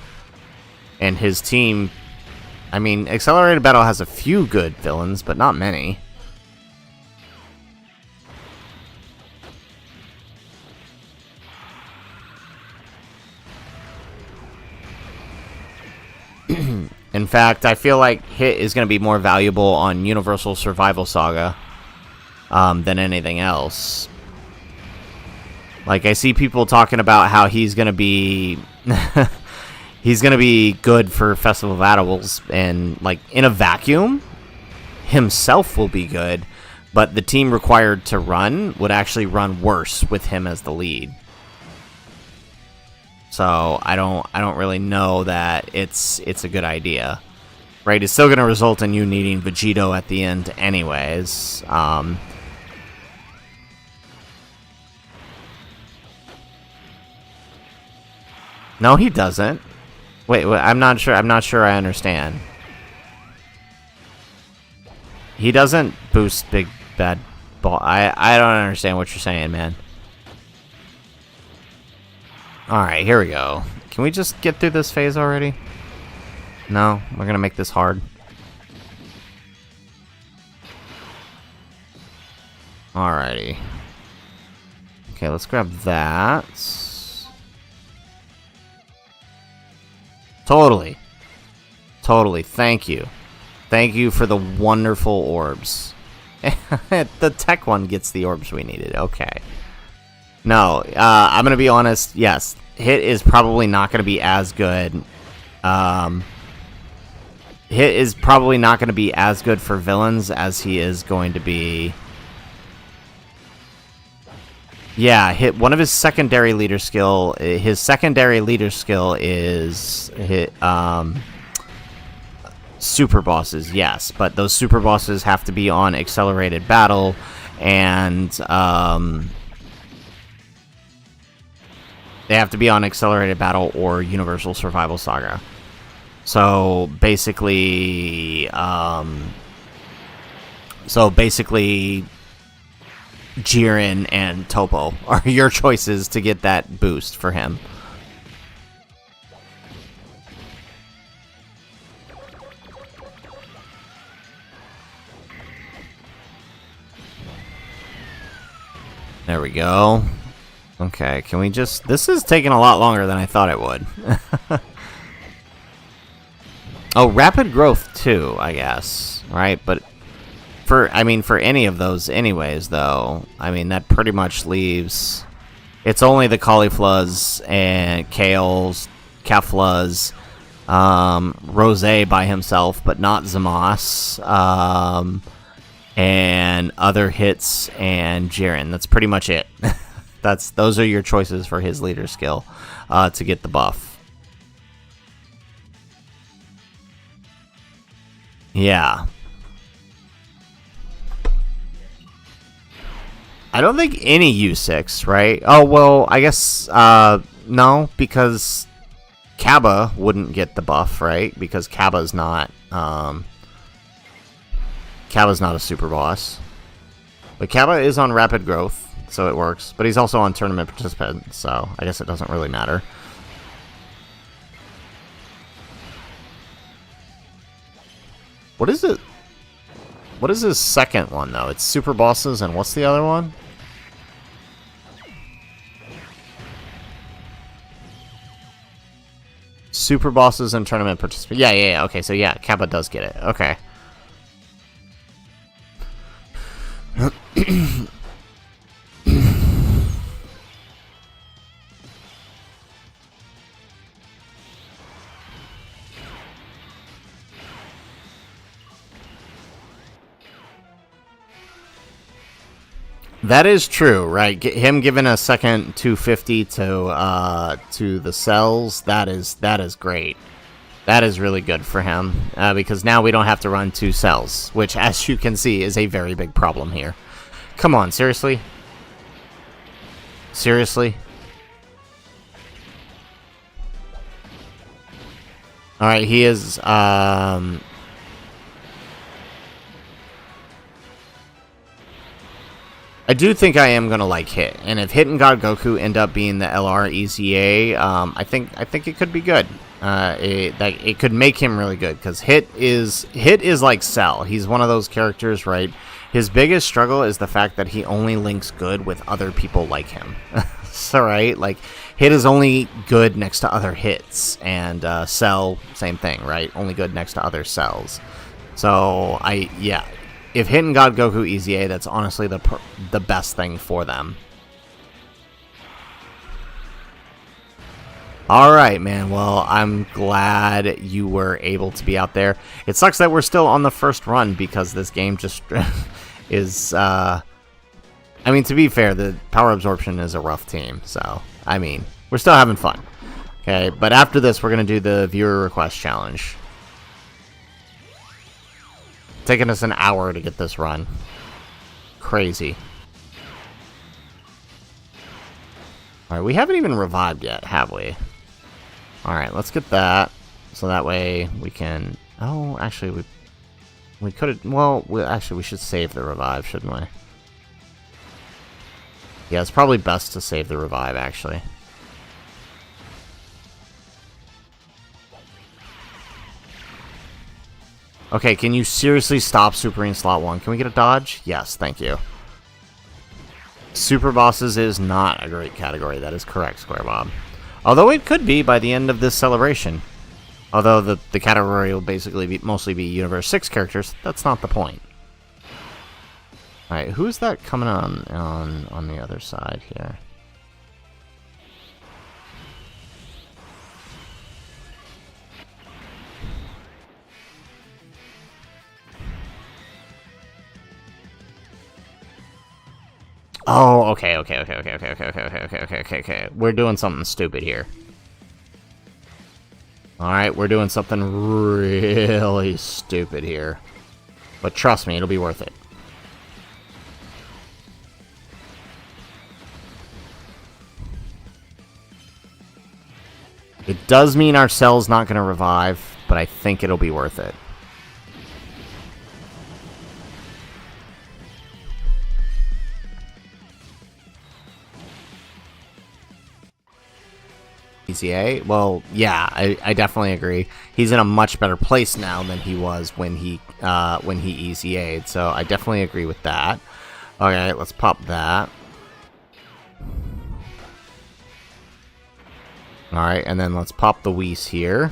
And his team... I mean, Accelerated Battle has a few good villains, but not many. In fact, I feel like Hit is going to be more valuable on Universal Survival Saga than anything else. Like, I see people talking about how he's going to be... he's going to be good for Festival of Battles, and, like, in a vacuum, himself will be good, but the team required to run would actually run worse with him as the lead. So I don't really know that it's a good idea, right? It's still going to result in you needing Vegito at the end, anyways. No, he doesn't. Wait, I'm not sure. I'm not sure I understand. He doesn't boost big bad ball. I don't understand what you're saying, man. Alright, here we go. Can we just get through this phase already? No, we're gonna make this hard. Alrighty. Okay, let's grab that. Totally. Totally, thank you. Thank you for the wonderful orbs. The tech one gets the orbs we needed, okay. No, I'm gonna be honest, yes. Hit is probably not gonna be as good. Hit is probably not gonna be as good for villains as he is going to be... Yeah, hit one of his secondary leader skill. His secondary leader skill is hit super bosses, yes, but those super bosses have to be on accelerated battle, and they have to be on accelerated battle or universal survival saga. So basically, Jiren and Topo are your choices to get that boost for him. There we go. Okay, can we just... This is taking a lot longer than I thought it would. Oh, rapid growth too, I guess. Right, but... for any of those anyways, though, I mean, that pretty much leaves... It's only the Cauliflas and Kales, Keflas, Rosé by himself, but not Zamos, and other hits and Jiren. That's pretty much it. Those are your choices for his leader skill to get the buff. Yeah. I don't think any U6, right? Oh, well, I guess, no, because Kaba wouldn't get the buff, right? Because Kaba's not a super boss. But Kaba is on rapid growth, so it works. But he's also on tournament participant, so I guess it doesn't really matter. What is it? What is his second one, though? It's super bosses, and what's the other one? Super bosses and tournament participant. Yeah. Okay, so yeah, Kappa does get it. Okay. That is true, right? Him giving a second 250 to the cells, that is great. That is really good for him, because now we don't have to run 2 cells, which, as you can see, is a very big problem here. Come on, seriously? Seriously? Alright, he is, I do think I am gonna like Hit, and if Hit and God Goku end up being the LR EZA, I think it could be good. It could make him really good, because Hit is like Cell. He's one of those characters, right? His biggest struggle is the fact that he only links good with other people like him. So, right, like Hit is only good next to other Hits, and Cell, same thing, right? Only good next to other Cells. So yeah. If Hit and God Goku EZA, that's honestly the best thing for them. Alright, man. Well, I'm glad you were able to be out there. It sucks that we're still on the first run, because this game just is... I mean, to be fair, the Power Absorption is a rough team, so... I mean, we're still having fun. Okay, but after this, we're going to do the Viewer Request Challenge. Taking us an hour to get this run. Crazy. Alright, we haven't even revived yet, have we? Alright, let's get that. So that way we can... Oh, actually, we could have... Well, actually, we should save the revive, shouldn't we? Yeah, it's probably best to save the revive, actually. Okay, can you seriously stop Super in slot 1? Can we get a dodge? Yes, thank you. Super bosses is not a great category. That is correct, Square Bob. Although it could be by the end of this celebration. Although the category will basically mostly be Universe 6 characters, that's not the point. Alright, who's that coming on the other side here? Oh, okay. We're doing something stupid here. Alright, we're doing something really stupid here. But trust me, it'll be worth it. It does mean our cell's not going to revive, but I think it'll be worth it. ECA? Well, yeah, I definitely agree. He's in a much better place now than he was when he ECA'd, so I definitely agree with that. Okay, let's pop that. Alright, and then let's pop the Whis here.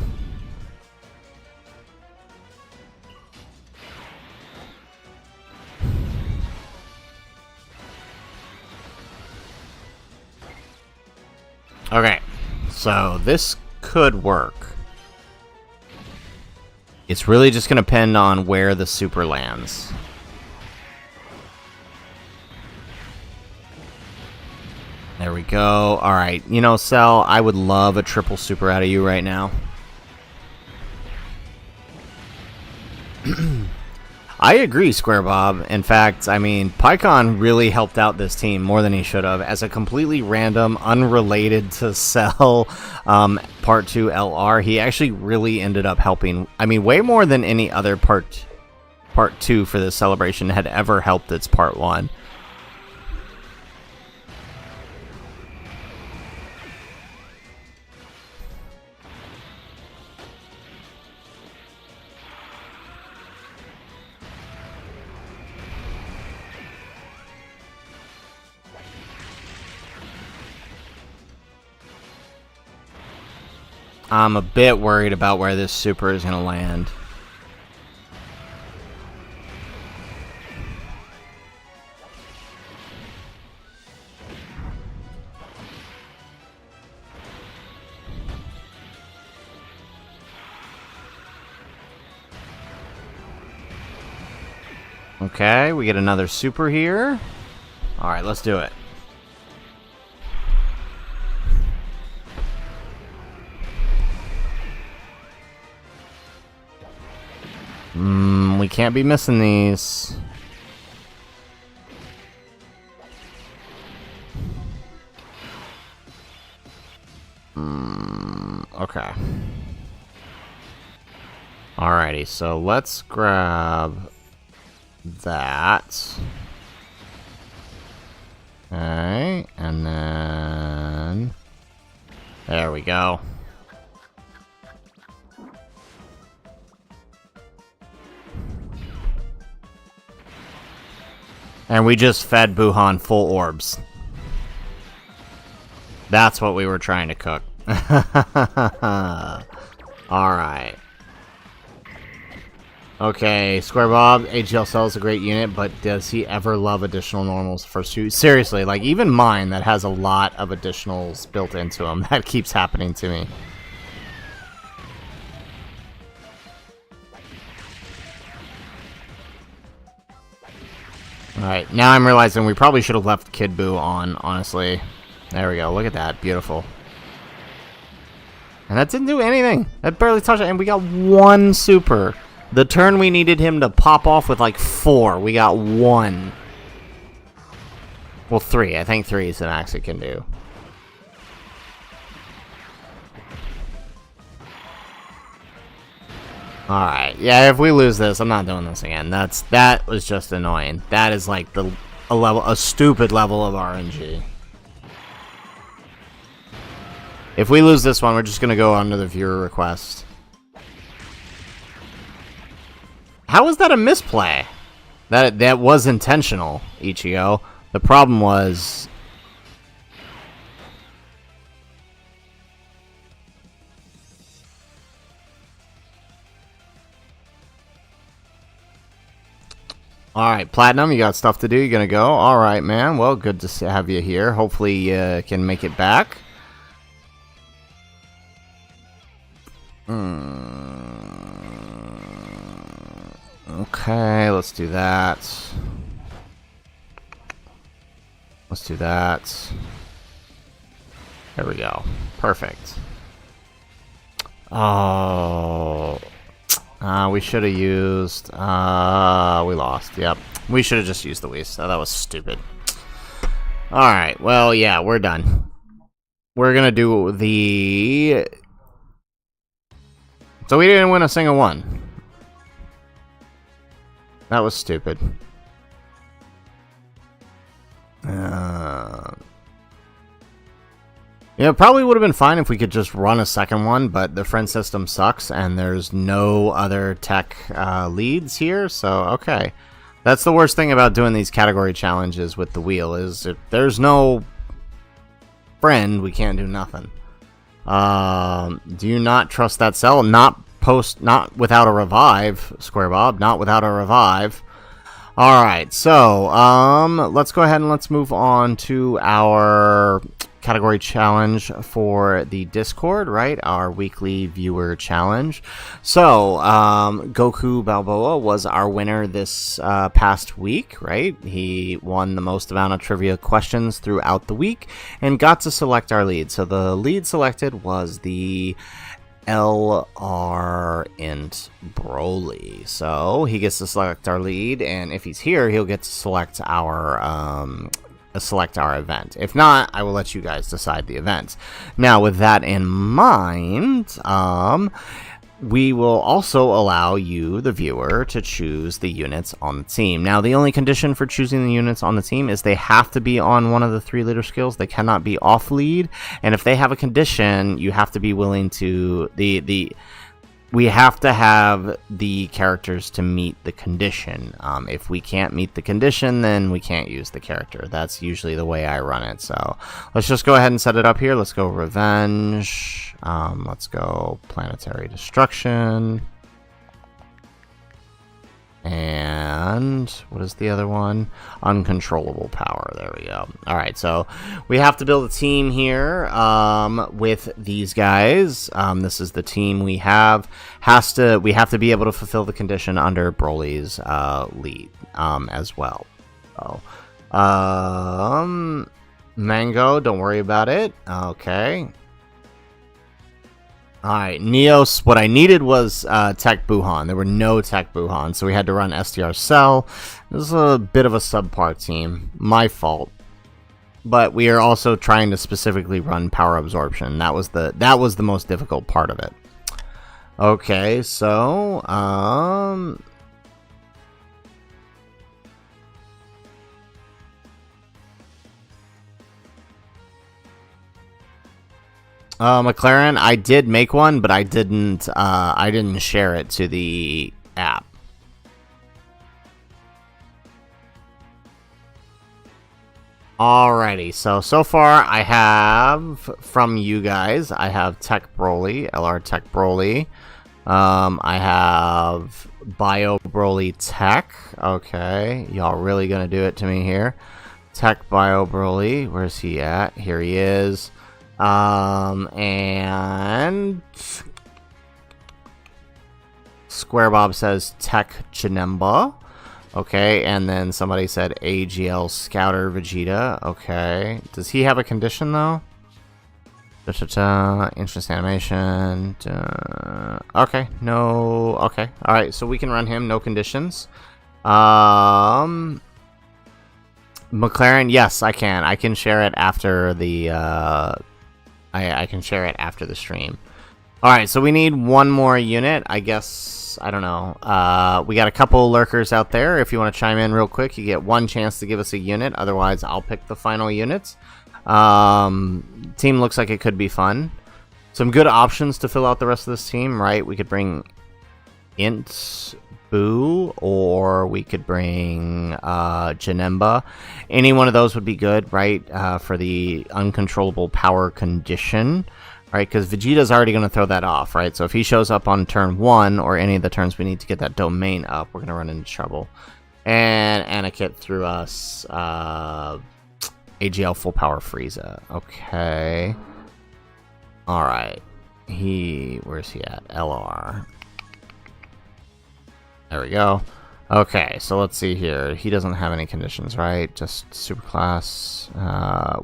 Okay, so this could work. It's really just going to depend on where the super lands. There we go. Alright, you know, Cell, I would love a triple super out of you right now. I agree, Square Bob. In fact, I mean, PyCon really helped out this team more than he should have. As a completely random, unrelated to Cell Part 2 LR, he actually really ended up helping. I mean, way more than any other Part 2 for this celebration had ever helped its Part 1. I'm a bit worried about where this super is going to land. Okay, we get another super here. Alright, let's do it. We can't be missing these. Okay. Alrighty, so let's grab that. Okay, and then... There we go. And we just fed Buhan full orbs. That's what we were trying to cook. Alright. Okay, Square Bob, AGL Cell is a great unit, but does he ever love additional normals first two? Seriously, like, even mine that has a lot of additionals built into him, that keeps happening to me. Alright, now I'm realizing we probably should have left Kid Buu on, honestly. There we go, look at that, beautiful. And that didn't do anything. That barely touched it, and we got one super. The turn we needed him to pop off with like 4, we got 1. Well, 3. I think 3 is the max it can do. Alright, yeah, if we lose this, I'm not doing this again. That was just annoying. That is like a stupid level of RNG. If we lose this one, we're just gonna go under the viewer request. How was that a misplay? That was intentional, Ichigo. The problem was... Alright, Platinum, you got stuff to do. You're gonna go? Alright, man. Well, good to have you here. Hopefully you can make it back. Okay, let's do that. Let's do that. There we go. Perfect. Oh... we should have used... we lost. Yep. We should have just used the Whis. Oh, that was stupid. Alright, well, yeah, we're done. We're gonna do the... So we didn't win a single one. That was stupid. Yeah, it probably would have been fine if we could just run a second one, but the friend system sucks, and there's no other tech leads here, so okay. That's the worst thing about doing these category challenges with the wheel, is if there's no friend, we can't do nothing. Do you not trust that cell? Not without a revive, Square Bob, not without a revive. Alright, so, let's go ahead and let's move on to our category challenge for the Discord, right? Our weekly viewer challenge. So, Goku Balboa was our winner this past week, right? He won the most amount of trivia questions throughout the week and got to select our lead. So the lead selected was the LR Int Broly. So he gets to select our lead, and if he's here, he'll get to select our event. If not, I will let you guys decide the event. Now, with that in mind, we will also allow you, the viewer, to choose the units on the team. Now, the only condition for choosing the units on the team is they have to be on one of the 3 leader skills. They cannot be off lead. And if they have a condition, you have to be willing to... We have to have the characters to meet the condition. If we can't meet the condition, then we can't use the character. That's usually the way I run it. So let's just go ahead and set it up here. Let's go Revenge. Let's go Planetary Destruction. And what is the other one? Uncontrollable Power. There we go. All right, so we have to build a team here with these guys. This is the team we have. We have to be able to fulfill the condition under Broly's lead as well. So, Mango, don't worry about it. Okay. Alright, Neos, what I needed was Tech Buhan. There were no Tech Buhan, so we had to run SDR Cell. This is a bit of a subpar team. My fault. But we are also trying to specifically run Power Absorption. That was the most difficult part of it. Okay, so, McLaren, I did make one, but I didn't share it to the app. Alrighty, so far I have, from you guys, I have Tech Broly, LR Tech Broly. I have Bio Broly Tech. Okay, y'all really gonna do it to me here. Tech Bio Broly, where's he at? Here he is. And Square Bob says Tech Janemba. Okay, and then somebody said AGL Scouter Vegeta. Okay, does he have a condition though? Interest animation. Okay, no. Okay, all right. So we can run him, no conditions. McLaren, yes, I can. I can share it after the. I can share it after the stream. Alright, so we need one more unit. I guess, I don't know. We got a couple lurkers out there. If you want to chime in real quick, you get one chance to give us a unit. Otherwise, I'll pick the final units. Team looks like it could be fun. Some good options to fill out the rest of this team, right? We could bring Int, Boo, or we could bring Janemba. Any one of those would be good, right? For the uncontrollable power condition, right? Because Vegeta's already going to throw that off, right? So if he shows up on turn 1 or any of the turns we need to get that domain up, we're going to run into trouble. And Anakit threw us AGL full power Frieza. Okay. Alright. Where's he at? LR. There we go. Okay, so let's see here. He doesn't have any conditions, right? Just superclass.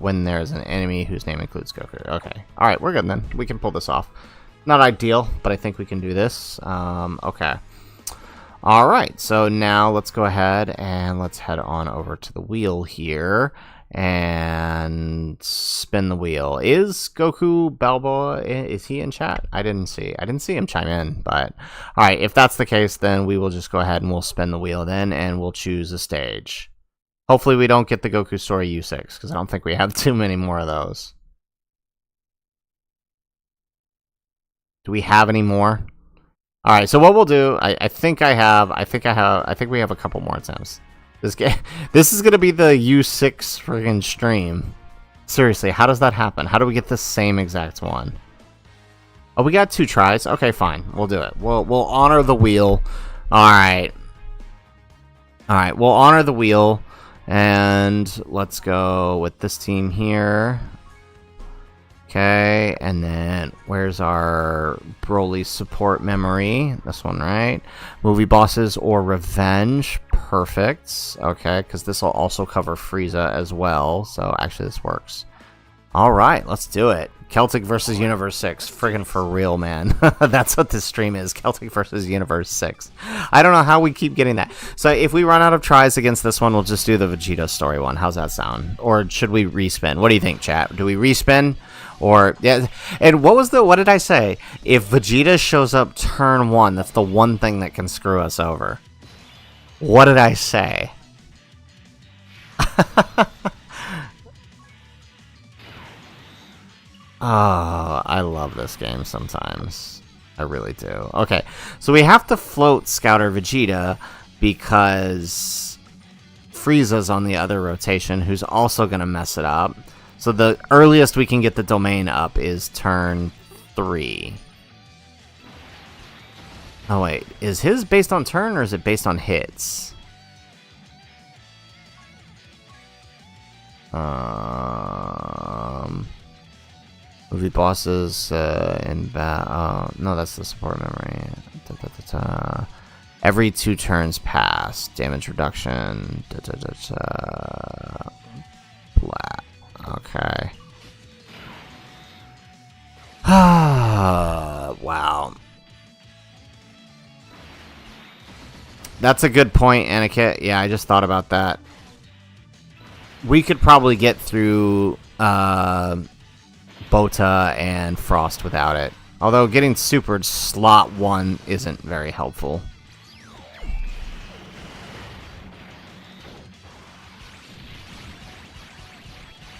When there's an enemy whose name includes Goku. Okay. Alright, we're good then. We can pull this off. Not ideal, but I think we can do this. Okay. Alright, so now let's go ahead and let's head on over to the wheel here. And spin the wheel. Is Goku Balboa, is he in chat? I didn't see him chime in, but alright, if that's the case, then we will just go ahead and we'll spin the wheel then, and we'll choose a stage. Hopefully we don't get the Goku Story U6, because I don't think we have too many more of those. Do we have any more? Alright, so what we'll do, I think we have a couple more attempts. This is gonna be the U6 friggin' stream. Seriously, how does that happen? How do we get the same exact one? Oh, we got 2 tries. Okay, fine. We'll do it. We'll honor the wheel. Alright. Alright, we'll honor the wheel. And let's go with this team here. Okay, and then where's our Broly support memory? This one, right? Movie bosses or revenge. Perfect. Okay, because this will also cover Frieza as well. So actually this works. Alright, let's do it. Celtic versus Universe 6. Friggin' for real, man. That's what this stream is. Celtic versus Universe 6. I don't know how we keep getting that. So if we run out of tries against this one, we'll just do the Vegeta story one. How's that sound? Or should we respin? What do you think, chat? Do we respin? Or, yeah, and what did I say? If Vegeta shows up turn 1, that's the one thing that can screw us over. What did I say? Oh, I love this game sometimes. I really do. Okay, so we have to float Scouter Vegeta because Frieza's on the other rotation, who's also going to mess it up. So the earliest we can get the domain up is turn 3. Oh wait, is his based on turn or is it based on hits? Movie bosses in no, that's the support memory. Every 2 turns pass, damage reduction. Blah. Okay. Wow. That's a good point, Anakit. Yeah, I just thought about that. We could probably get through Bota and Frost without it. Although getting supered slot 1 isn't very helpful.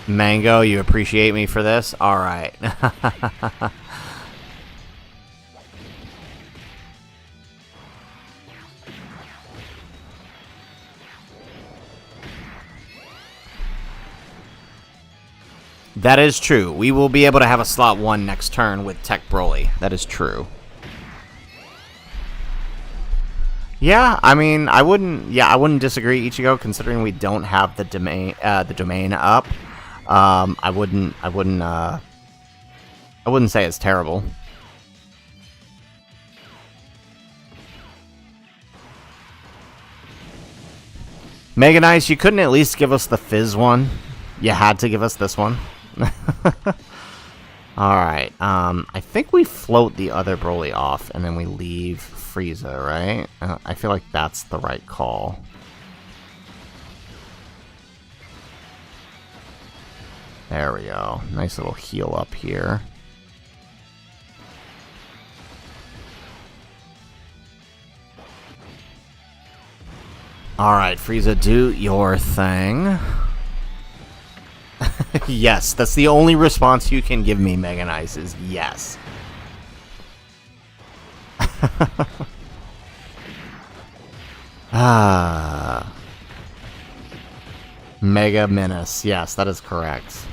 Mango, you appreciate me for this? Alright. That is true. We will be able to have a slot 1 next turn with Tech Broly. That is true. Yeah, I mean, I wouldn't disagree, Ichigo, considering we don't have the domain up. I wouldn't say it's terrible. Mega Nice, you couldn't at least give us the Fizz one. You had to give us this one. Alright, I think we float the other Broly off and then we leave Frieza, right? I feel like that's the right call. There we go. Nice little heal up here. Alright, Frieza, do your thing. Yes, that's the only response you can give me, Mega Nice, is yes. Mega Menace. Yes, that is correct.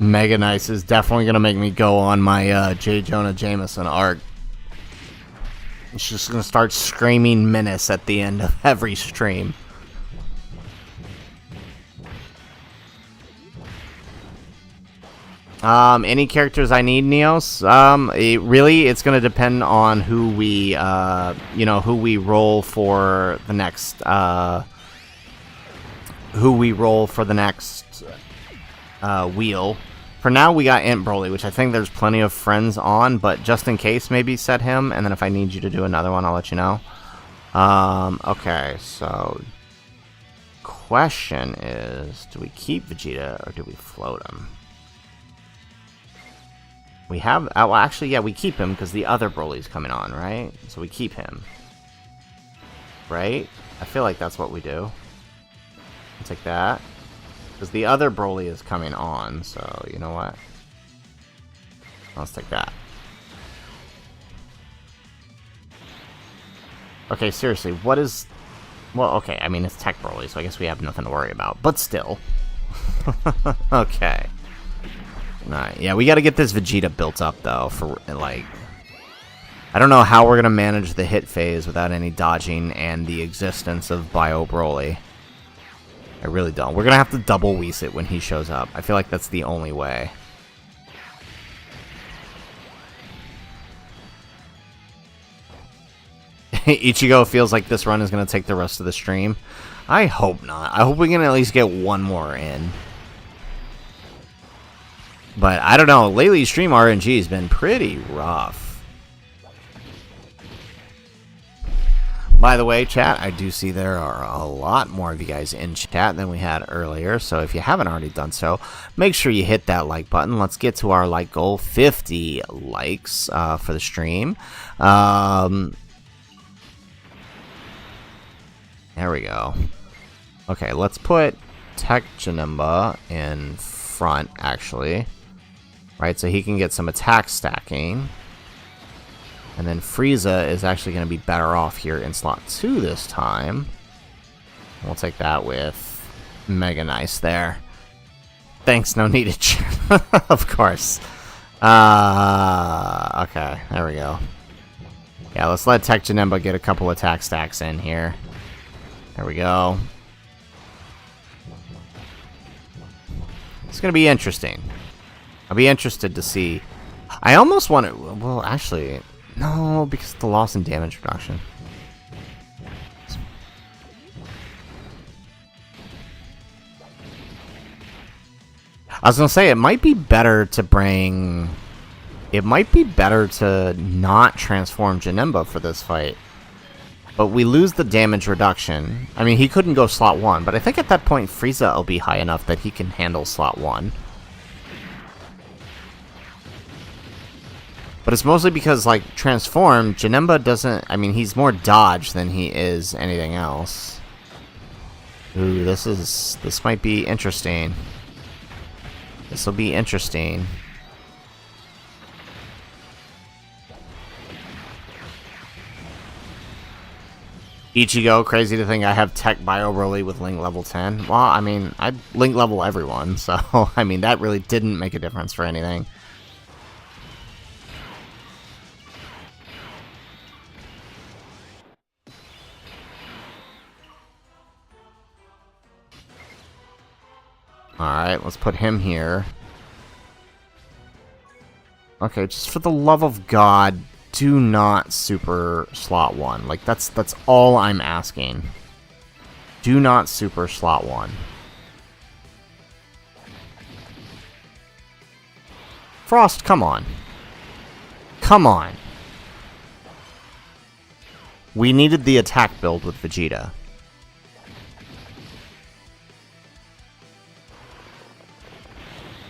Mega Nice is definitely going to make me go on my J. Jonah Jameson arc. It's just going to start screaming menace at the end of every stream. Any characters I need, Neos? It's going to depend on who we, who we roll for the next, wheel. For now, we got Int Broly, which I think there's plenty of friends on, but just in case, maybe set him, and then if I need you to do another one, I'll let you know. Okay, so... question is, do we keep Vegeta, or do we float him? We have... well, actually, yeah, we keep him, because the other Broly's coming on, right? So we keep him. Right? I feel like that's what we do. I'll take that. Because the other Broly is coming on, so you know what? Let's take that. Okay, seriously, what is... well, okay, I mean, it's Tech Broly, so I guess we have nothing to worry about. But still. Okay. Alright, yeah, we gotta get this Vegeta built up, though, for, like... I don't know how we're gonna manage the hit phase without any dodging and the existence of Bio Broly. I really don't. We're gonna have to double Whis it when he shows up. I feel like that's the only way. Ichigo feels like this run is gonna take the rest of the stream. I hope not. I hope we can at least get one more in. But I don't know. Lately, stream RNG has been pretty rough. By the way, chat, I do see there are a lot more of you guys in chat than we had earlier, so if you haven't already done so, make sure you hit that like button. Let's get to our like goal, 50 likes for the stream. There we go. Okay, let's put Tech Janemba in front, actually. Right, so he can get some attack stacking. And then Frieza is actually going to be better off here in slot 2 this time. We'll take that with Mega Nice there. Thanks, no needed. Of course. Okay, there we go. Yeah, let's let Tech Janemba get a couple attack stacks in here. There we go. It's going to be interesting. I'll be interested to see. I almost want to... well, actually... no, because of the loss in damage reduction. I was gonna say, it might be better to bring... it might be better to not transform Janemba for this fight. But we lose the damage reduction. I mean, he couldn't go slot 1, but I think at that point Frieza will be high enough that he can handle slot 1. But it's mostly because, like, transform, Janemba doesn't... I mean, he's more dodge than he is anything else. Ooh, this might be interesting. This will be interesting. Ichigo, crazy to think I have Tech Bio Broly with Link level 10. Well, I mean, I'd Link level everyone, so, I mean, that really didn't make a difference for anything. Alright, let's put him here. Okay, just for the love of God, do not super slot 1. Like, that's all I'm asking. Do not super slot 1. Frost, come on. Come on. We needed the attack build with Vegeta.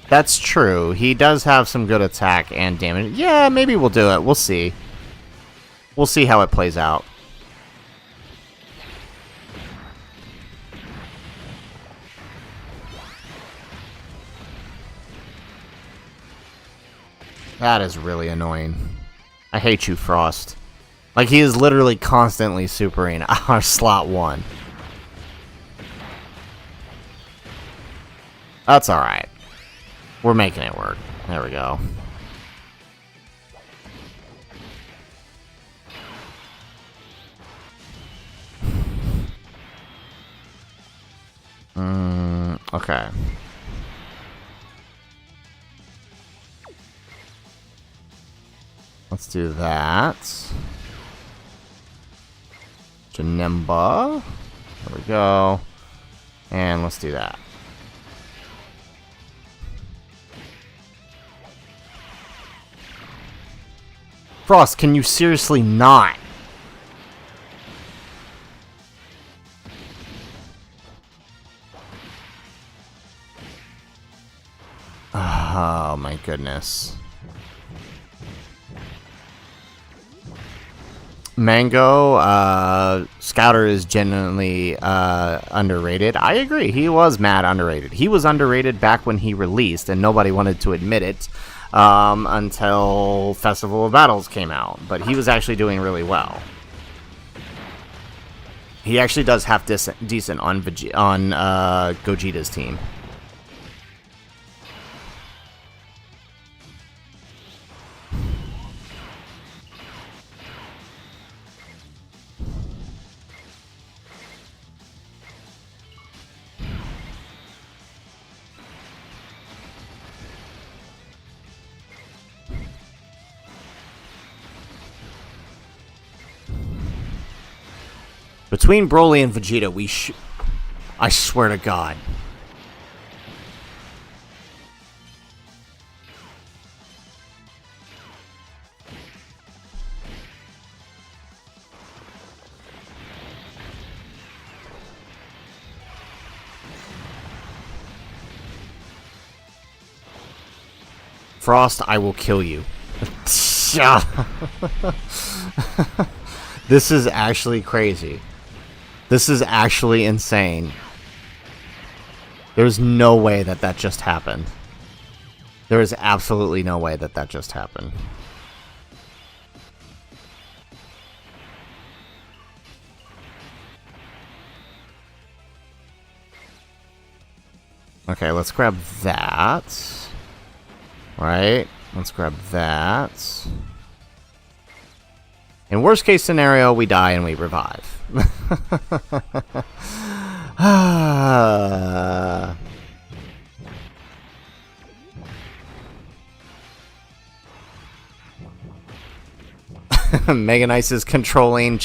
That's true. He does have some good attack and damage. Yeah, maybe we'll do it. We'll see. We'll see how it plays out. That is really annoying. I hate you, Frost. Like, he is literally constantly supering our slot 1. That's alright. We're making it work. There we go. Okay. Let's do that. Janemba. There we go. And let's do that. Frost, can you seriously not? Oh my goodness. Mango, Scouter is genuinely underrated. I agree. He was mad underrated. He was underrated back when he released, and nobody wanted to admit it until Festival of Battles came out. But he was actually doing really well. He actually does have decent on Gogeta's team. Between Broly and Vegeta, I swear to God. Frost, I will kill you. This is actually crazy. This is actually insane. There's no way that that just happened. There is absolutely no way that that just happened. Okay, let's grab that. Right? Let's grab that. In worst case scenario, we die and we revive. Mega Nice is controlling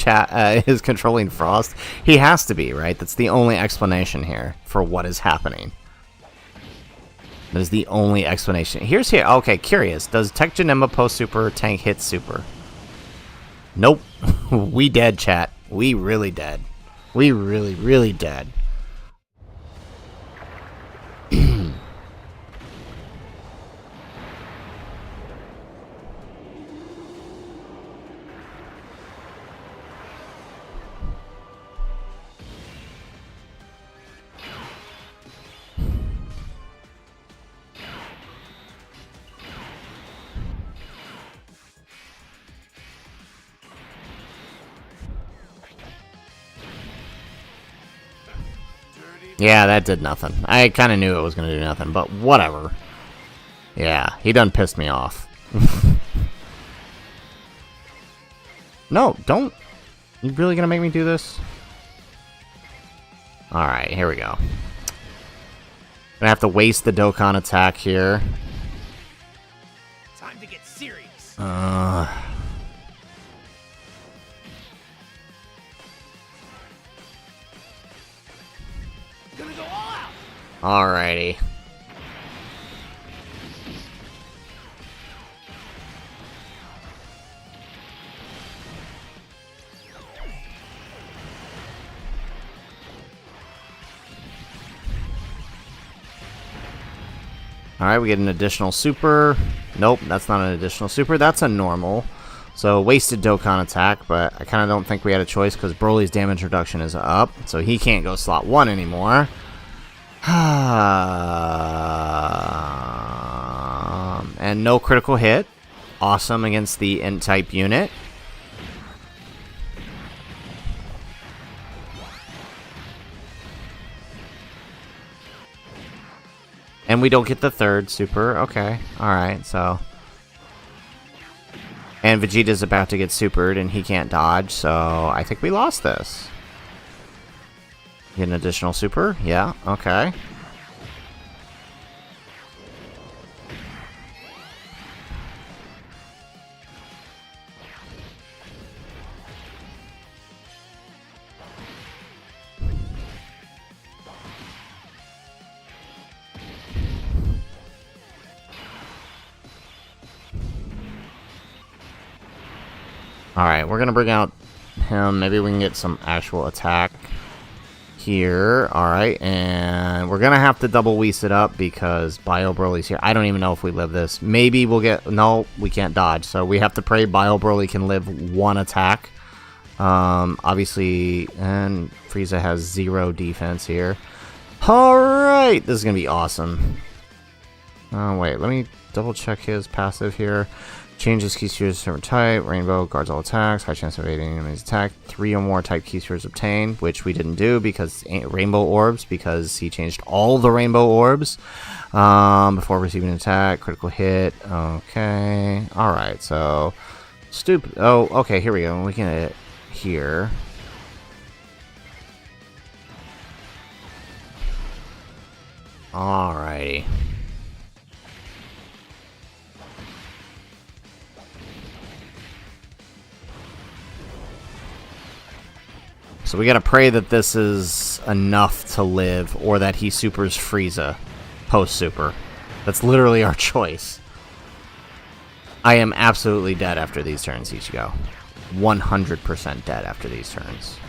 is controlling Frost. He has to be, right? That's the only explanation here for what is happening. That is the only explanation. Here's here. Okay, curious. Does Tech Janemba post super tank hit super? Nope. We dead, chat. We really dead. We really, really dead. Yeah, that did nothing. I kind of knew it was going to do nothing, but whatever. Yeah, he done pissed me off. No, don't. You really going to make me do this? Alright, here we go. Gonna have to waste the Dokkan attack here. Time to get serious. Gonna go all out. Alrighty. Alright, we get an additional super. Nope, that's not an additional super. That's a normal. So, wasted Dokkan attack, but I kind of don't think we had a choice because Broly's damage reduction is up. So, he can't go slot 1 anymore. And no critical hit. Awesome against the N-type unit. And we don't get the third super. Okay. Alright, so... And Vegeta's about to get supered, and he can't dodge, so I think we lost this. Get an additional super? Yeah, okay. Alright, we're gonna bring out him. Maybe we can get some actual attack here. Alright, and we're gonna have to double Whis it up because Bio Broly's here. I don't even know if we live this. Maybe we'll get... No, we can't dodge. So we have to pray Bio Broly can live 1 attack. Obviously, and Frieza has 0 defense here. Alright, this is gonna be awesome. Oh, wait, let me double check his passive here. Changes key spheres to different type. Rainbow guards all attacks. High chance of evading enemy's attack. 3 or more type key spheres obtained, which we didn't do because rainbow orbs, because he changed all the rainbow orbs before receiving an attack. Critical hit. Okay. Alright, so... Stupid. Oh, okay, here we go. We can hit here. Alrighty. So we gotta pray that this is enough to live, or that he supers Frieza post-super. That's literally our choice. I am absolutely dead after these turns, Ichigo. 100% dead after these turns.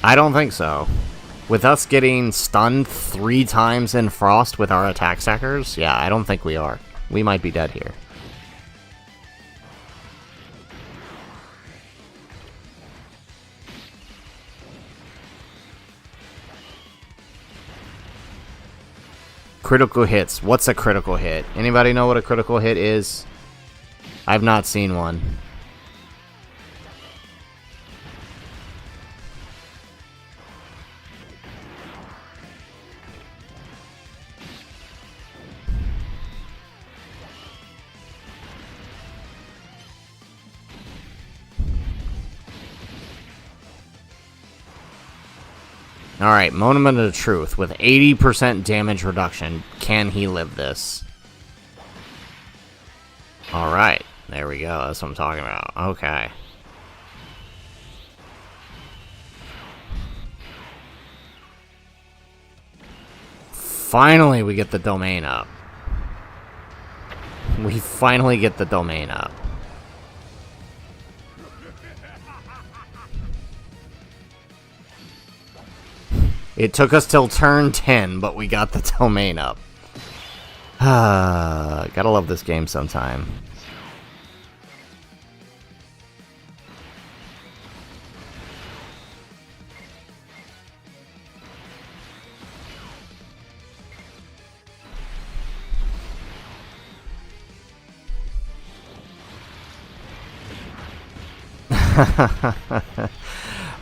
I don't think so. With us getting stunned 3 times in Frost with our attack stackers, yeah, I don't think we are. We might be dead here. Critical hits. What's a critical hit? Anybody know what a critical hit is? I've not seen one. Alright, Moment of Truth. With 80% damage reduction, can he live this? Alright, there we go. That's what I'm talking about. Okay. Finally, we get the domain up. We finally get the domain up. It took us till turn 10, but we got the domain up. Gotta love this game sometime.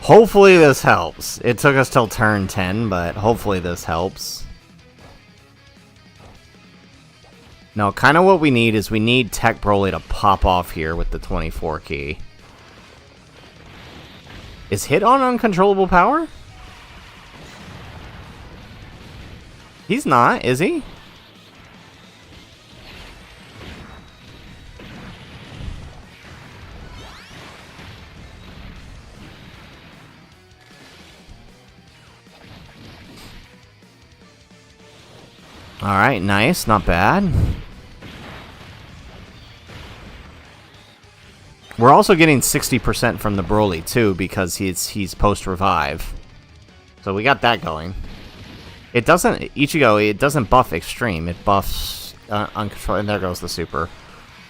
Hopefully this helps. It took us till turn 10, but hopefully this helps. No, kind of what we need is we need Tech Broly to pop off here with the 24 key. Is Hit on uncontrollable power? He's not, is he? Alright, nice. Not bad. We're also getting 60% from the Broly, too, because he's post-revive. So we got that going. It doesn't... Ichigo, it doesn't buff Extreme. It buffs Uncontrollable... And there goes the super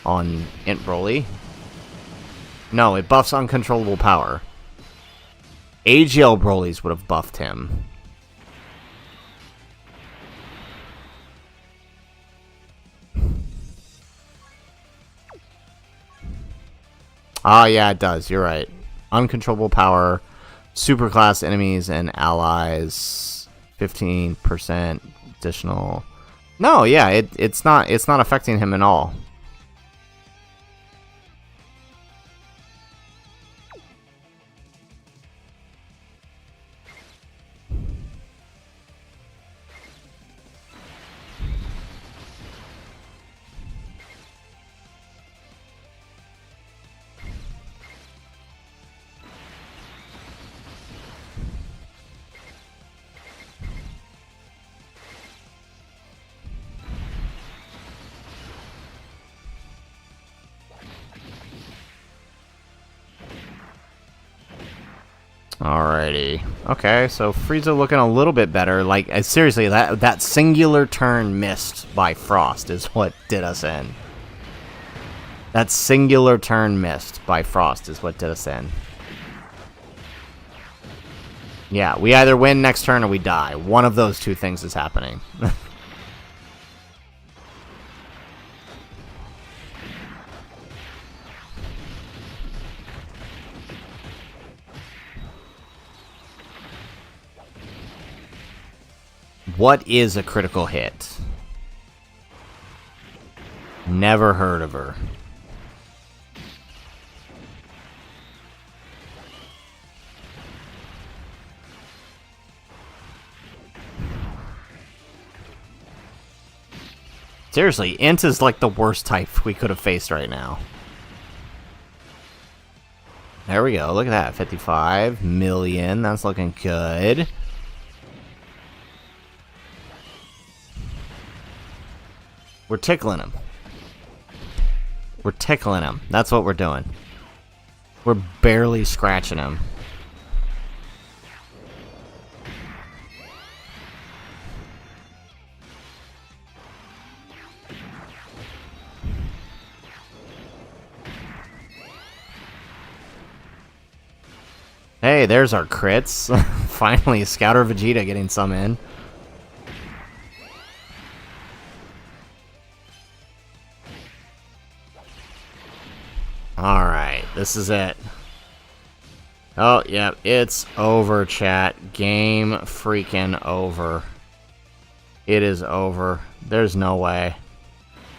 on Int Broly. No, it buffs Uncontrollable Power. AGL Broly's would have buffed him. Ah, yeah, it does. You're right. Uncontrollable Power, Superclass enemies and allies, 15% additional. No, yeah, it's not affecting him at all. Alrighty. Okay, so Frieza looking a little bit better. Like, seriously, that singular turn missed by Frost is what did us in. That singular turn missed by Frost is what did us in. Yeah, we either win next turn or we die. One of those two things is happening. What is a critical hit? Never heard of her. Seriously, Int is like the worst type we could have faced right now. There we go, look at that, 55 million, that's looking good. We're tickling him. We're tickling him. That's what we're doing. We're barely scratching him. Hey, there's our crits. Finally, Scouter Vegeta getting some in. Alright, this is it. Oh, yeah, it's over, chat. Game freaking over. It is over. There's no way.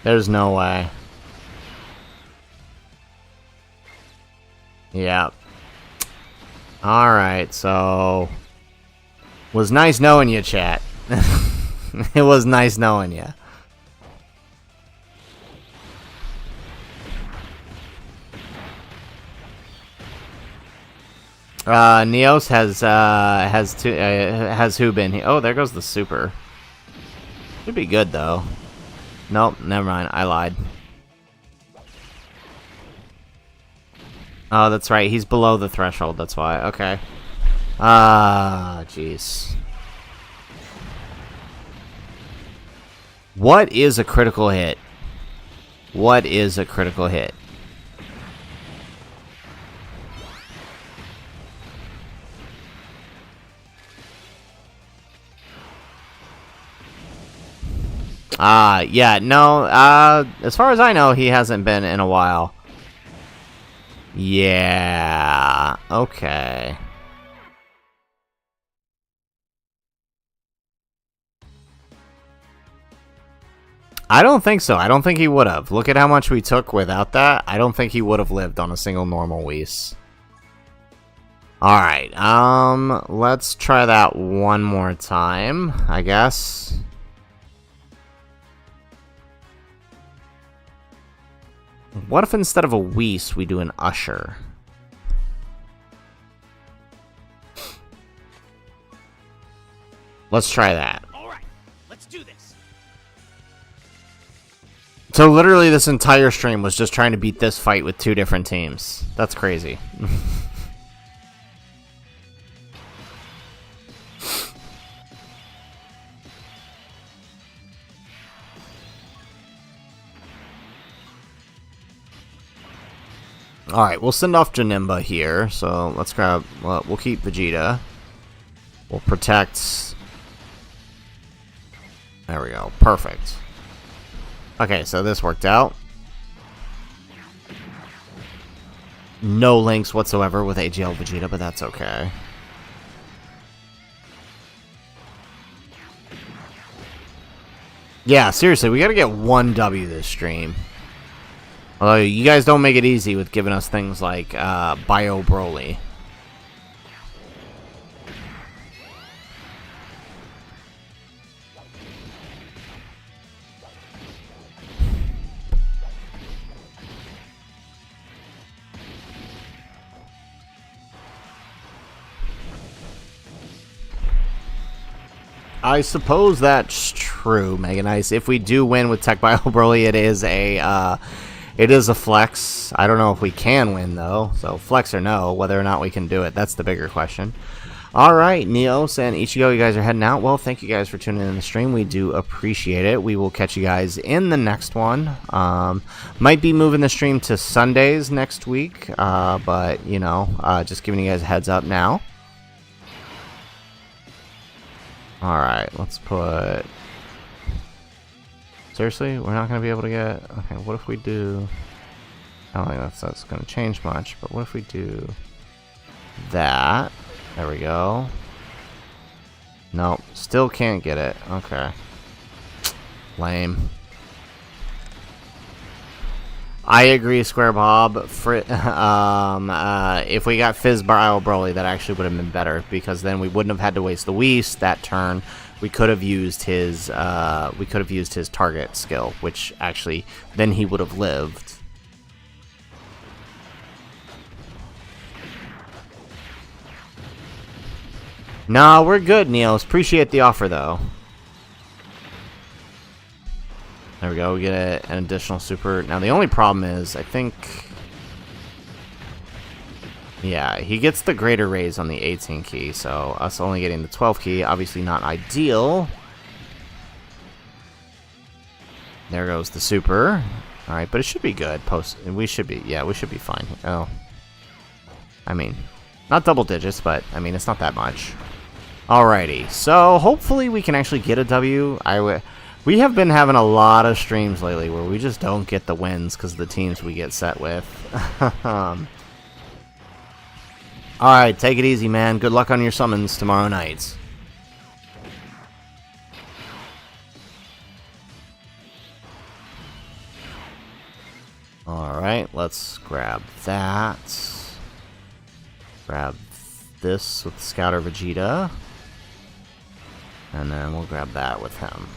There's no way. Yeah. Alright, so... Was nice knowing you, chat. It was nice knowing you. Neos has who been? Oh, there goes the super. Should be good though. Nope, never mind. I lied. Oh, that's right. He's below the threshold. That's why. Okay. Ah, jeez. What is a critical hit? What is a critical hit? Yeah, no, as far as I know, he hasn't been in a while. Yeah, okay. I don't think so. I don't think he would have. Look at how much we took without that. I don't think he would have lived on a single normal Whis. Alright, let's try that one more time, I guess. What if instead of a Whis, we do an Usher? Let's try that. All right, let's do this. So literally this entire stream was just trying to beat this fight with 2 different teams. That's crazy. Alright, we'll send off Janemba here. So let's grab... Well, we'll keep Vegeta. We'll protect... There we go. Perfect. Okay, so this worked out. No links whatsoever with AGL Vegeta, but that's okay. Yeah, seriously, we gotta get 1 W this stream. Although, you guys don't make it easy with giving us things like Bio Broly. I suppose that's true, Mega Nice. If we do win with Tech Bio Broly, it is a flex. I don't know if we can win though. So flex or no, whether or not we can do it, that's the bigger question. All right, Neos and Ichigo, you guys are heading out. Well, thank you guys for tuning in the stream. We do appreciate it. We will catch you guys in the next one. Might be moving the stream to Sundays next week, but you know, just giving you guys a heads up now. Alright, let's put... Seriously? We're not going to be able to get... Okay, what if we do... I don't think that's going to change much, but what if we do... that? There we go. Nope, still can't get it. Okay. Lame. I agree, Square Bob. If we got Fizz Bio Broly, that actually would have been better, because then we wouldn't have had to waste the Whis that turn. We could have used his target skill, which actually then he would have lived. Nah, we're good, Neos. Appreciate the offer though. There we go, we get an additional super. Now, the only problem is, I think... Yeah, he gets the greater raise on the 18 key, so us only getting the 12 key, obviously not ideal. There goes the super. Alright, but it should be good. We should be fine. Oh. I mean, not double digits, but, I mean, it's not that much. Alrighty, so hopefully we can actually get a W. We have been having a lot of streams lately where we just don't get the wins because of the teams we get set with. Alright, take it easy, man. Good luck on your summons tomorrow night. Alright, let's grab that. Grab this with Scouter Vegeta. And then we'll grab that with him.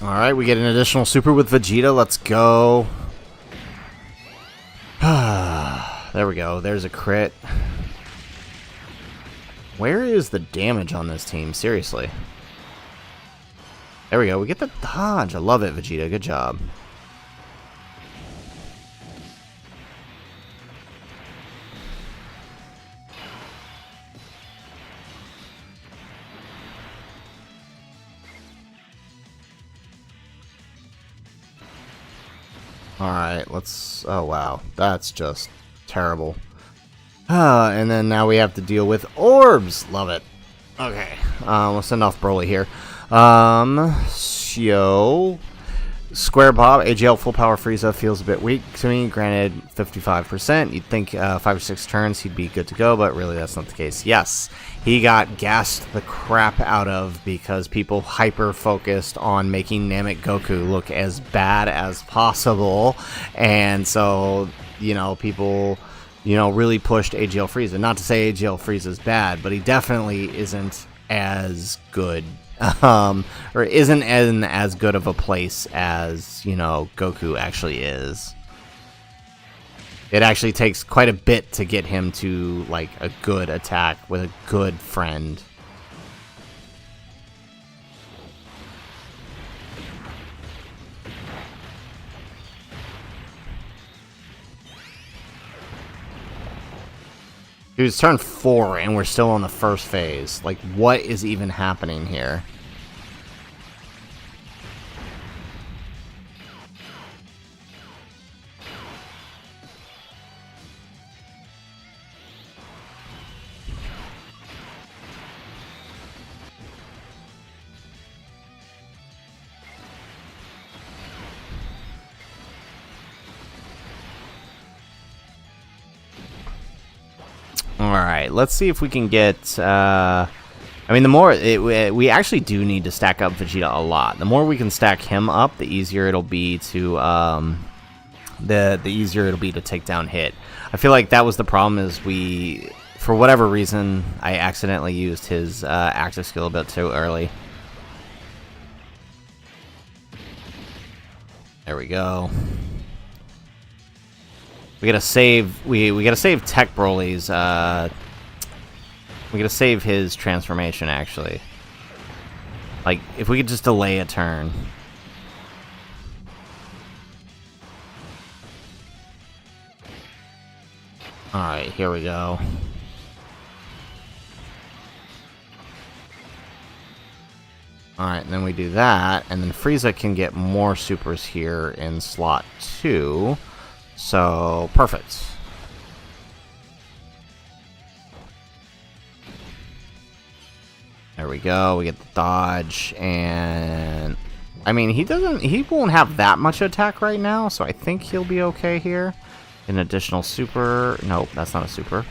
Alright, we get an additional super with Vegeta. Let's go. There we go. There's a crit. Where is the damage on this team? Seriously. There we go. We get the dodge. I love it, Vegeta. Good job. Alright, let's... Oh, wow. That's just terrible. And then now we have to deal with orbs. Love it. Okay. We'll send off Broly here. So... Square Bob, AGL full power Frieza feels a bit weak to me. Granted, 55%. You'd think 5 or 6 turns he'd be good to go, but really that's not the case. Yes, he got gassed the crap out of because people hyper-focused on making Namek Goku look as bad as possible. And so, you know, people, you know, really pushed AGL Frieza. Not to say AGL Frieza is bad, but he definitely isn't as good or isn't in as good of a place as, you know, Goku actually is. It actually takes quite a bit to get him to, like, a good attack with a good friend. Dude, it's turn 4 and we're still on the first phase. Like, what is even happening here? Alright, let's see if we can get... I mean, the more... we actually do need to stack up Vegeta a lot. The more we can stack him up, the easier it'll be to... the easier it'll be to take down Hit. I feel like that was the problem, is we... For whatever reason, I accidentally used his active skill a bit too early. There we go. We gotta save. We gotta save Tech Broly's. We gotta save his transformation. Actually, like if we could just delay a turn. All right, here we go. Alright, and then we do that, and then Frieza can get more supers here in slot 2. So, perfect. There we go, we get the dodge, and... I mean, he won't have that much attack right now, so I think he'll be okay here. An additional super... Nope, that's not a super.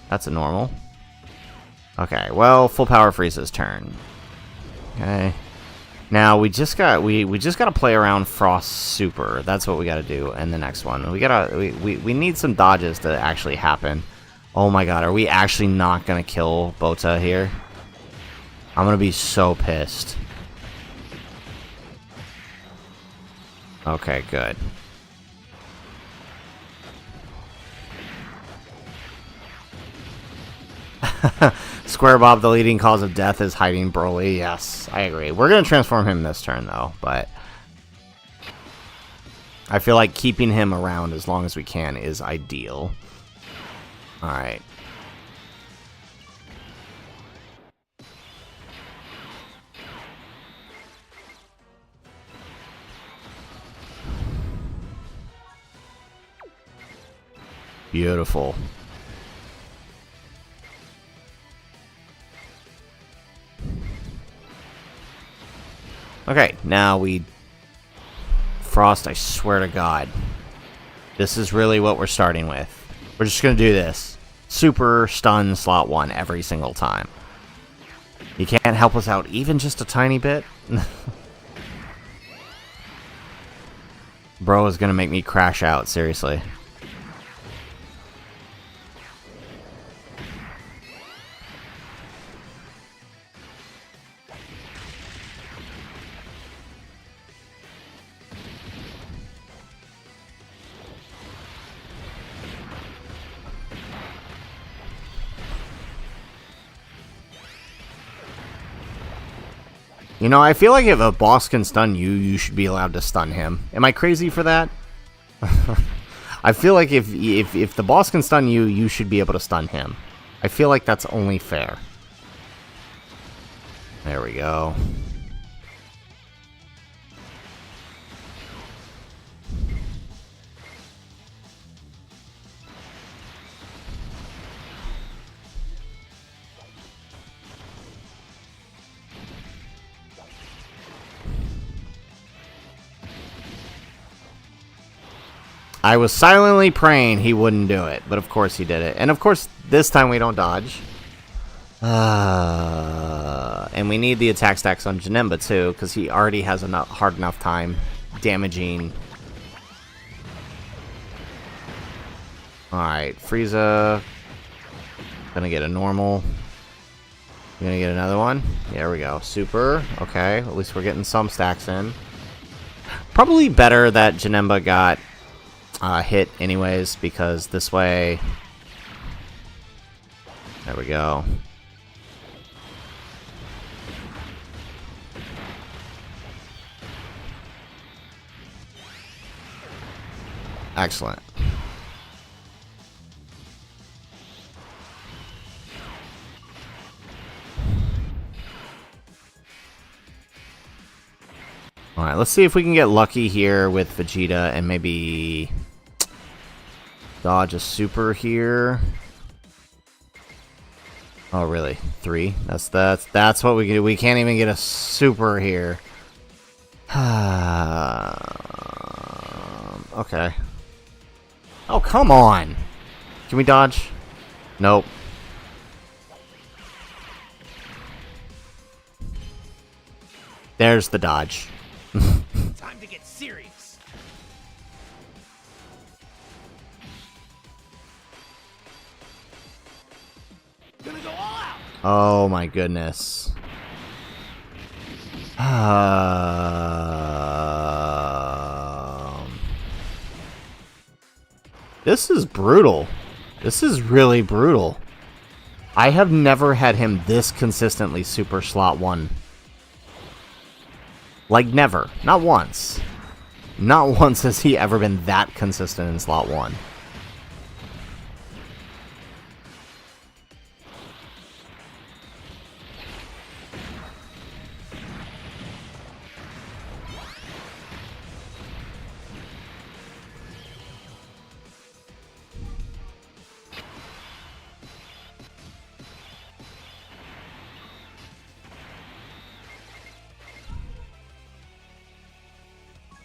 That's a normal. Okay, well, full power Frieza's turn. Okay. Now we just got to play around Frost Super. That's what we got to do in the next one. We need some dodges to actually happen. Oh my god, are we actually not gonna kill Bota here? I'm gonna be so pissed. Okay, good. Square Bob, the leading cause of death is hiding Broly. Yes, I agree. We're going to transform him this turn, though, but I feel like keeping him around as long as we can is ideal. Alright. Beautiful. Okay, now we... Frost, I swear to God. This is really what we're starting with. We're just going to do this. Super stun slot 1 every single time. You can't help us out even just a tiny bit? Bro is going to make me crash out, seriously. You know, I feel like if a boss can stun you, you should be allowed to stun him. Am I crazy for that? I feel like if the boss can stun you, you should be able to stun him. I feel like that's only fair. There we go. I was silently praying he wouldn't do it, but of course he did it. And of course, this time we don't dodge. And we need the attack stacks on Janemba too, because he already has a hard enough time damaging. Alright, Frieza. Gonna get a normal. You gonna get another one? There we go. Super. Okay, at least we're getting some stacks in. Probably better that Janemba got hit anyways, because this way... There we go. Excellent. Alright, let's see if we can get lucky here with Vegeta and maybe dodge a super here. Oh, really? 3? That's what we can do. We can't even get a super here. Okay. Oh, come on! Can we dodge? Nope. There's the dodge. Time to get serious. Gonna go all out. Oh my goodness. This is brutal. This is really brutal. I have never had him this consistently super slot 1. Like, never. Not once. Not once has he ever been that consistent in slot 1.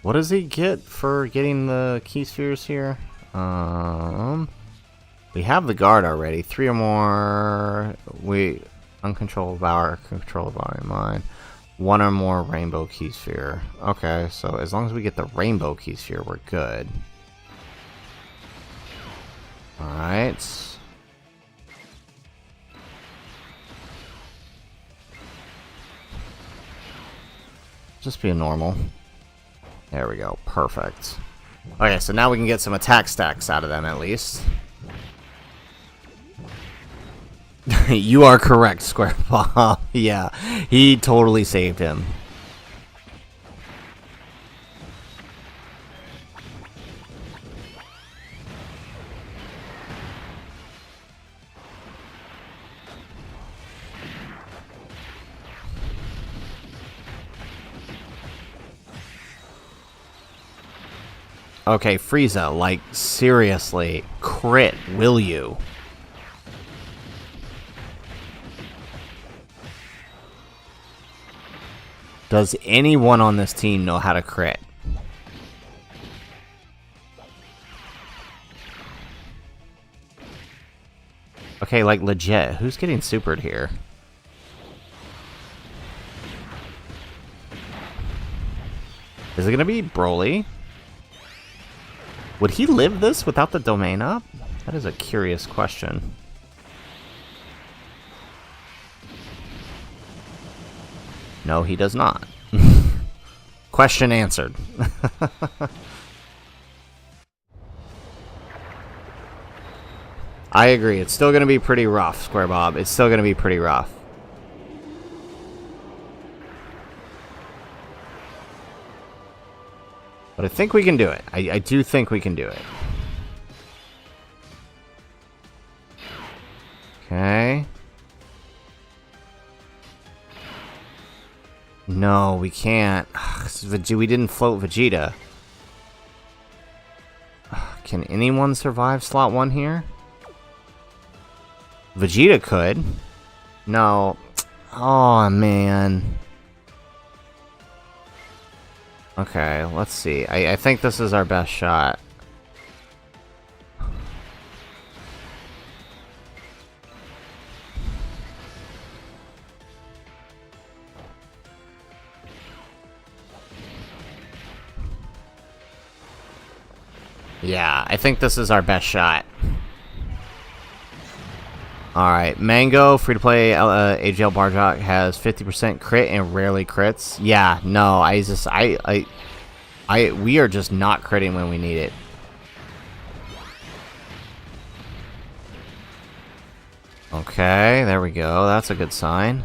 What does he get for getting the key spheres here? We have the guard already. 3 or more. Uncontrolled power, controlled power in mind. 1 or more rainbow key sphere. Okay, so as long as we get the rainbow key sphere, we're good. Alright. Just be a normal. There we go. Perfect. Okay, so now we can get some attack stacks out of them at least. You are correct, Square Bob. Yeah, he totally saved him. Okay, Frieza, like, seriously, crit, will you? Does anyone on this team know how to crit? Okay, like, legit, who's getting supered here? Is it gonna be Broly? Would he live this without the domain up? That is a curious question. No, he does not. Question answered. I agree. It's still going to be pretty rough, Square Bob. It's still going to be pretty rough. But I think we can do it. I do think we can do it. Okay. No, we can't. We didn't float Vegeta. Can anyone survive slot 1 here? Vegeta could. No. Oh, man. Okay, let's see. I think this is our best shot. Yeah, I think this is our best shot. Alright, Mango, free-to-play AGL Barjock has 50% crit and rarely crits. Yeah, no, we are just not critting when we need it. Okay, there we go. That's a good sign.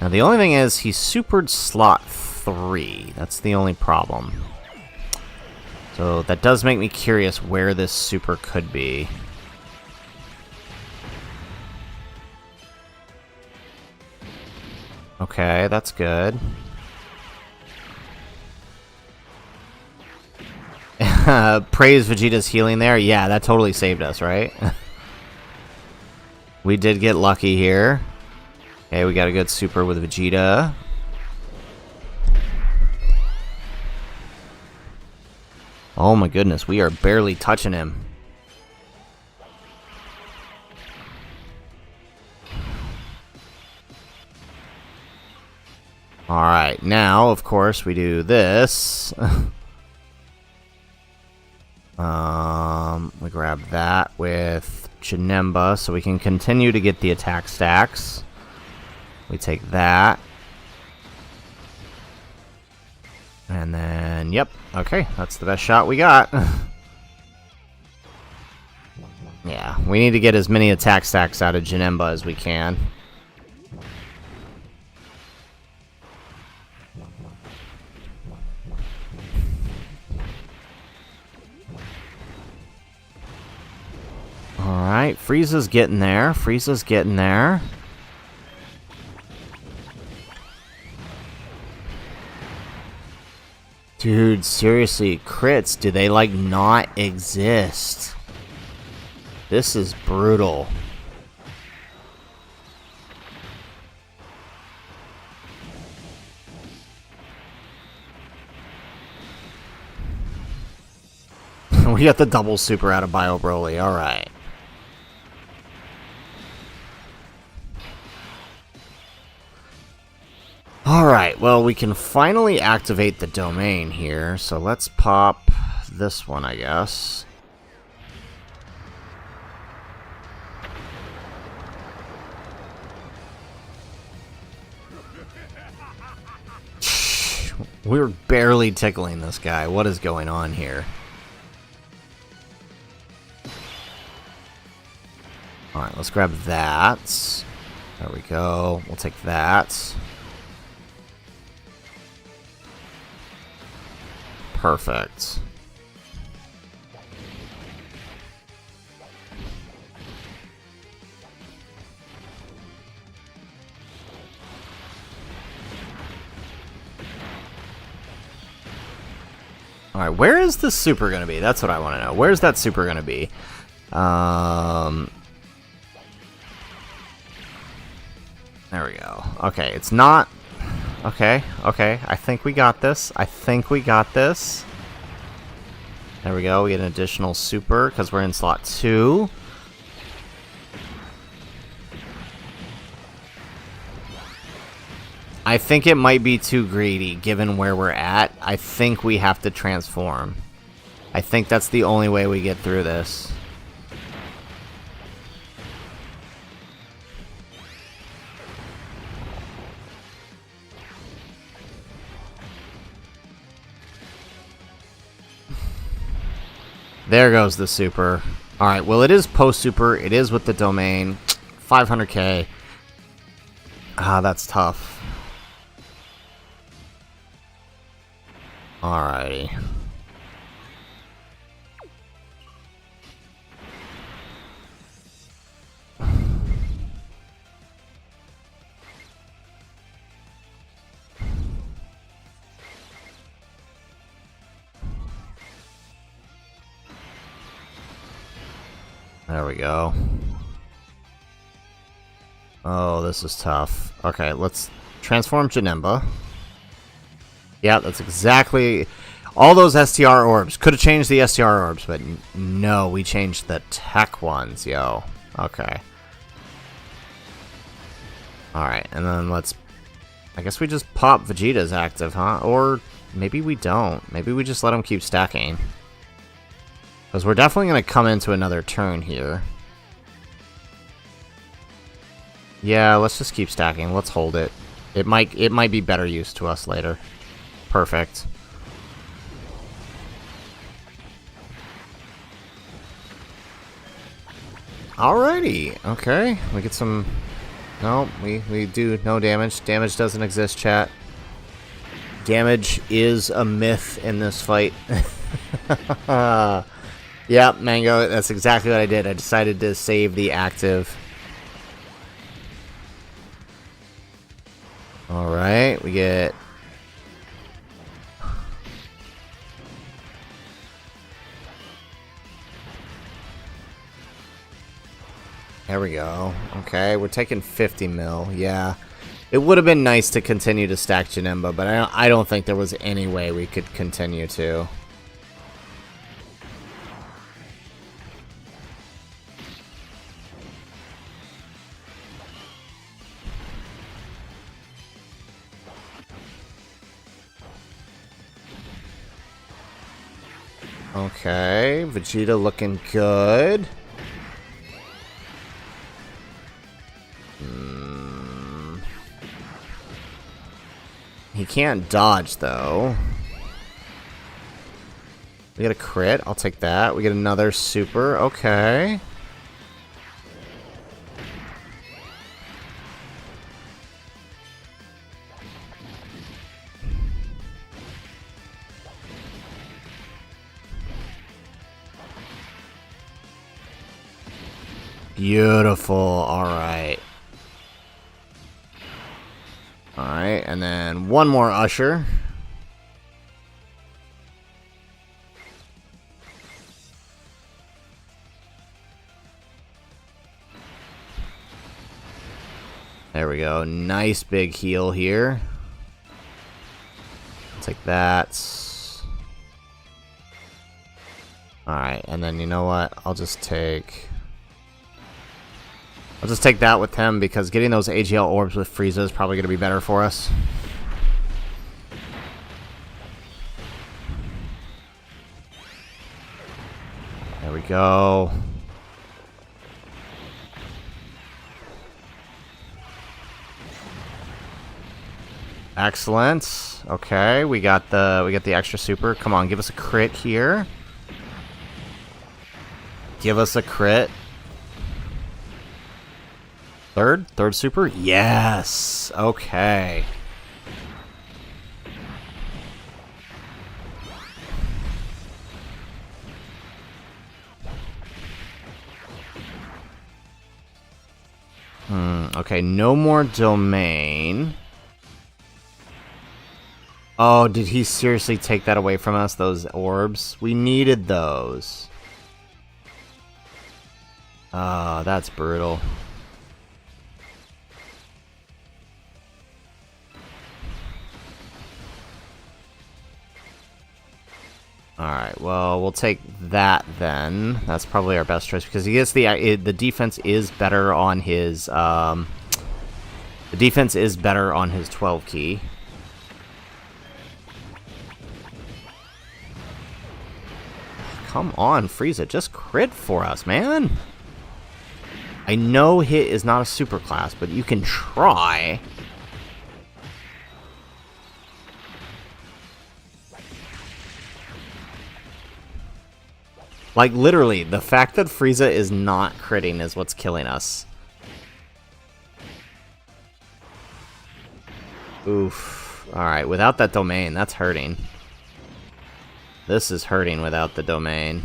Now, the only thing is, he supered slot 3. That's the only problem. So, that does make me curious where this super could be. Okay, that's good. Praise Vegeta's healing there. Yeah, that totally saved us, right? We did get lucky here. Okay, we got a good super with Vegeta. Oh my goodness, we are barely touching him. Alright, now, of course, we do this. We grab that with Janemba so we can continue to get the attack stacks. We take that. And then, yep, okay, that's the best shot we got. Yeah, we need to get as many attack stacks out of Janemba as we can. Alright, Frieza's getting there. Frieza's getting there. Dude, seriously, crits, do they, like, not exist? This is brutal. We got the double super out of Bio Broly, alright. Alright, well, we can finally activate the domain here, so let's pop this one, I guess. We're barely tickling this guy. What is going on here? Alright, let's grab that. There we go. We'll take that. Perfect. Alright, where is this super gonna be? That's what I want to know. Where's that super gonna be? There we go. Okay, it's not... Okay, okay. I think we got this. I think we got this. There we go. We get an additional super because we're in slot 2. I think it might be too greedy given where we're at. I think we have to transform. I think that's the only way we get through this. There goes the super. Alright, well it is post-super. It is with the domain. 500k. Ah, that's tough. Alrighty. There we go. Oh, this is tough. Okay, let's transform Janemba. Yeah, that's exactly... All those STR orbs. Could have changed the STR orbs, but no, we changed the tech ones, yo. Okay. Alright, and then let's... I guess we just pop Vegeta's active, huh? Or maybe we don't. Maybe we just let him keep stacking. Because we're definitely going to come into another turn here. Yeah, let's just keep stacking. Let's hold it. It might be better use to us later. Perfect. Alrighty. Okay. We get some... No, we do no damage. Damage doesn't exist, chat. Damage is a myth in this fight. Yeah, Mango, that's exactly what I did. I decided to save the active. Alright, we get... There we go. Okay, we're taking 50 mil. Yeah. It would have been nice to continue to stack Janemba, but I don't think there was any way we could continue to. Okay, Vegeta looking good. He can't dodge, though. We get a crit. I'll take that. We get another super. Okay. Beautiful. Alright. Alright, and then one more Usher. There we go. Nice big heal here. Take that. Alright, and then you know what? I'll just take that with him because getting those AGL orbs with Frieza is probably going to be better for us. There we go. Excellent. Okay, we got the extra super. Come on, give us a crit here. Give us a crit. Third super? Yes! Okay. Okay, no more domain. Oh, did he seriously take that away from us, those orbs? We needed those. Oh, that's brutal. Alright, well, we'll take that then. That's probably our best choice because he gets the defense is better on his the defense is better on his 12 key. Come on, Frieza, just crit for us, man. I know hit is not a super class, but you can try. Like, literally, the fact that Frieza is not critting is what's killing us. Oof. Alright, without that domain, that's hurting. This is hurting without the domain.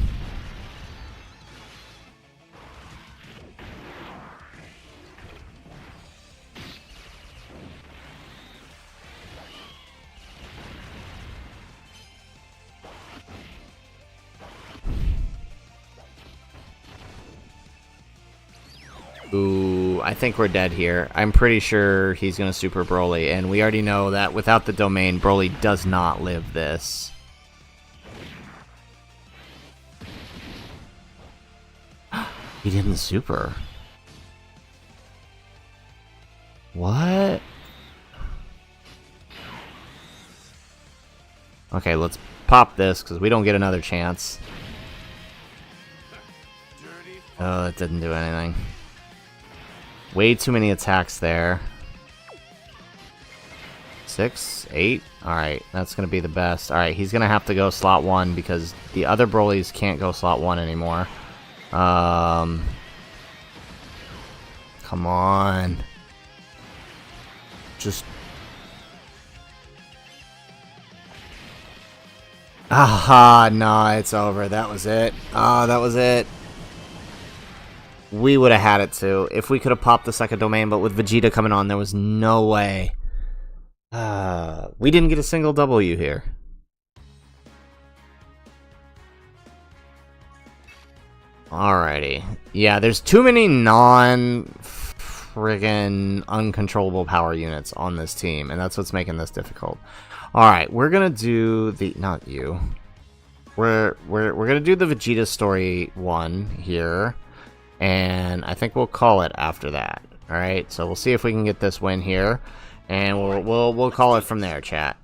Ooh, I think we're dead here. I'm pretty sure he's gonna super Broly, and we already know that without the domain, Broly does not live this. He didn't super. What? Okay, let's pop this, because we don't get another chance. Oh, that didn't do anything. Way too many attacks there. 6, 8. Alright, that's going to be the best. Alright, he's going to have to go slot 1 because the other Brolys can't go slot 1 anymore. Come on. Just... Aha, no, it's over. That was it. Oh, that was it. We would have had it too if we could have popped the second domain, but with Vegeta coming on, there was no way. We didn't get a single W here. Alrighty. Yeah, there's too many non-friggin' uncontrollable power units on this team, and that's what's making this difficult. Alright, we're gonna do the... Not you. We're gonna do the Vegeta story 1 here. And I think we'll call it after that. Alright, so we'll see if we can get this win here. And we'll call it from there, chat.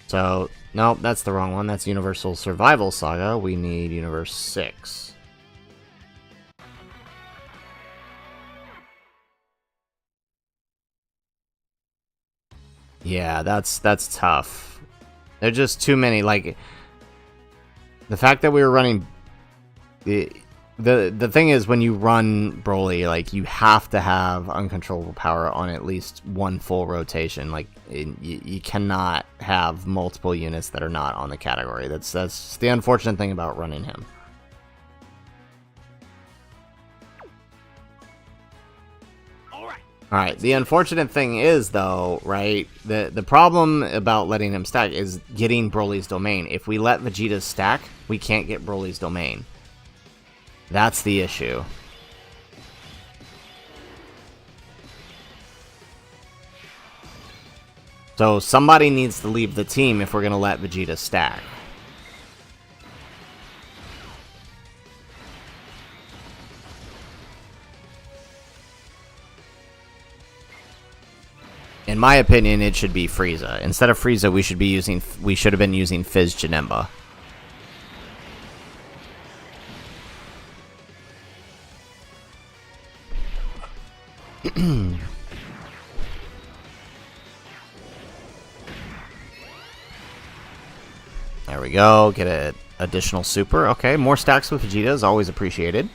So, nope, that's the wrong one. That's Universal Survival Saga. We need Universe 6. Yeah, that's tough. There's just too many, like... The fact that we were running... The thing is, when you run Broly, like, you have to have uncontrollable power on at least one full rotation. Like, you cannot have multiple units that are not on the category. That's the unfortunate thing about running him. Alright, the unfortunate thing is, though, right, the problem about letting him stack is getting Broly's domain. If we let Vegeta stack, we can't get Broly's domain. That's the issue. So somebody needs to leave the team if we're going to let Vegeta stack. In my opinion, it should be Frieza. Instead of Frieza, we should have been using Fizz Janemba. There we go. Get an additional super. Okay, more stacks with Vegeta is always appreciated.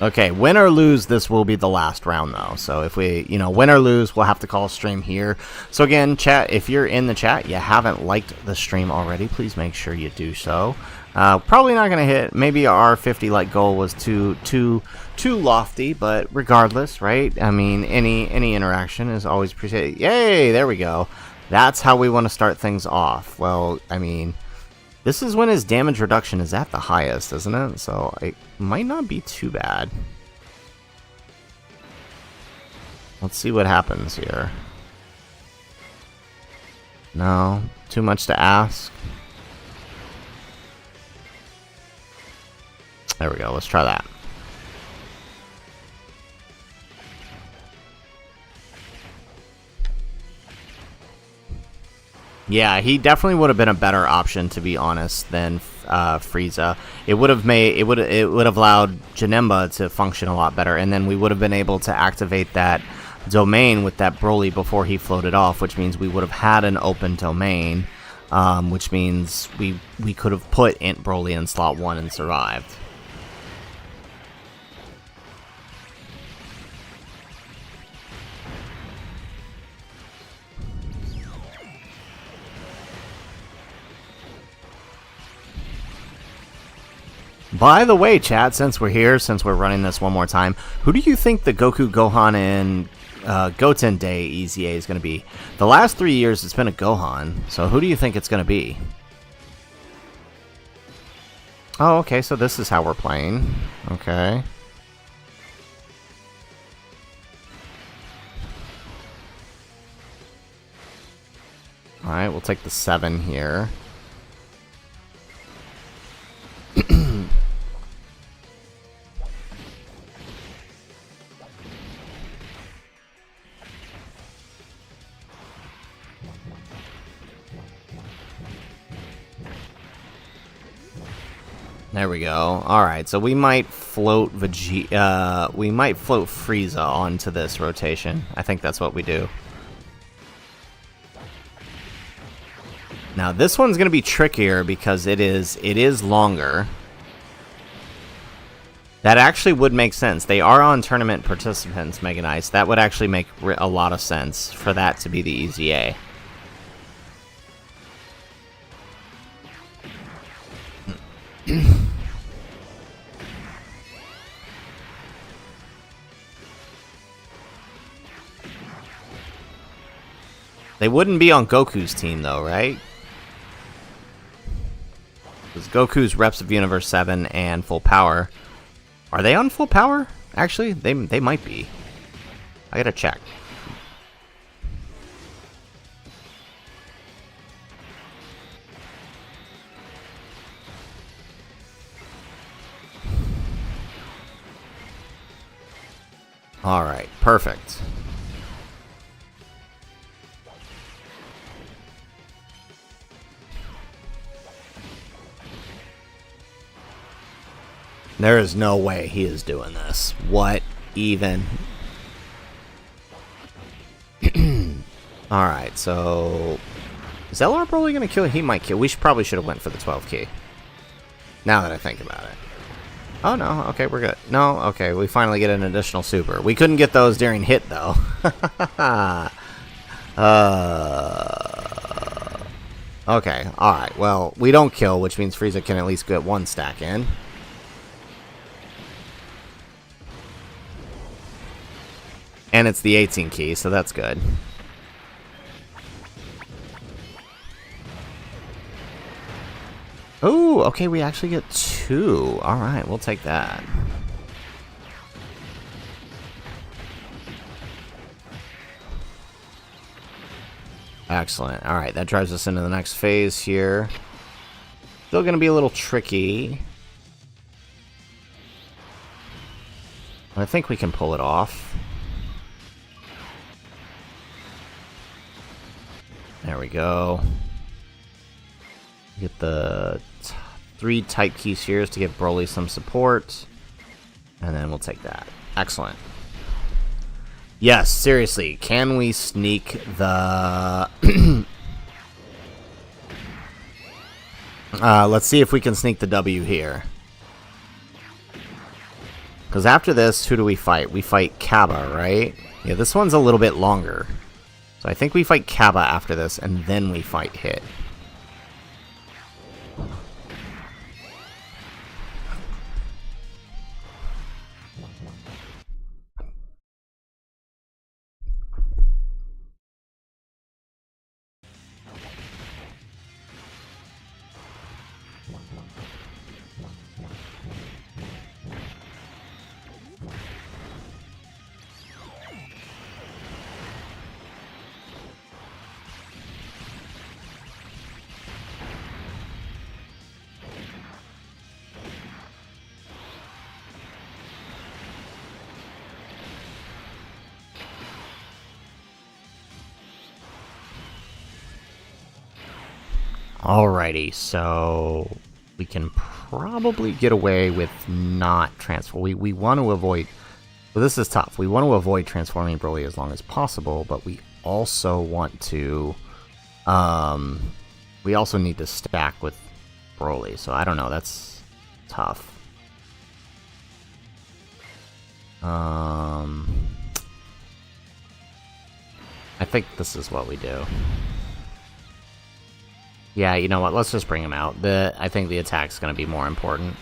Okay, win or lose, this will be the last round, though. So if we, win or lose, we'll have to call a stream here. So again, chat, if you're in the chat, you haven't liked the stream already, please make sure you do so. Probably not going to hit. Maybe our 50 like goal was too lofty, but regardless, right? I mean, any interaction is always appreciated. Yay, there we go. That's how we want to start things off. Well, I mean... This is when his damage reduction is at the highest, isn't it? So it might not be too bad. Let's see what happens here. No, too much to ask. There we go, let's try that. Yeah, he definitely would have been a better option, to be honest, than Frieza. It would have allowed Janemba to function a lot better, and then we would have been able to activate that domain with that Broly before he floated off, which means we would have had an open domain, which means we could have put Int Broly in slot 1 and survived. By the way, chat, since we're here, since we're running this one more time, who do you think the Goku, Gohan, and Goten Day EZA is going to be? The last 3 years, it's been a Gohan, so who do you think it's going to be? Oh, okay, so this is how we're playing. Okay. Alright, we'll take the 7 here. There we go. Alright, so we might float we might float Frieza onto this rotation. I think that's what we do. Now this one's gonna be trickier because it is longer. That actually would make sense. They are on tournament participants, Mega Knights. That would actually make a lot of sense for that to be the easy A. They wouldn't be on Goku's team, though, right? Because Goku's Reps of Universe 7 and Full Power. Are they on Full Power? Actually, they might be. I gotta check. Alright, perfect. There is no way he is doing this. What even? Alright, so... Is LR Broly gonna kill? He might kill. We probably should have went for the 12 key. Now that I think about it. Oh, no. Okay, we're good. No, okay. We finally get an additional super. We couldn't get those during hit, though. Okay, alright. Well, we don't kill, which means Frieza can at least get one stack in. And it's the 18 key, so that's good. Oh, okay, we actually get 2. Alright, we'll take that. Excellent. Alright, that drives us into the next phase here. Still going to be a little tricky. I think we can pull it off. There we go. Get the 3 type keys here to give Broly some support. And then we'll take that. Excellent. Yes, seriously. Can we sneak the... let's see if we can sneak the W here. Because after this, who do we fight? We fight Kaba, right? Yeah, this one's a little bit longer. So I think we fight Kaba after this, and then we fight Hit. Alrighty, so we can probably get away with not transfer. We want to avoid... Well, this is tough. We want to avoid transforming Broly as long as possible, but we also want to... we also need to stack with Broly, so I don't know. That's tough. I think this is what we do. Yeah, you know what? Let's just bring him out. I think the attack's going to be more important.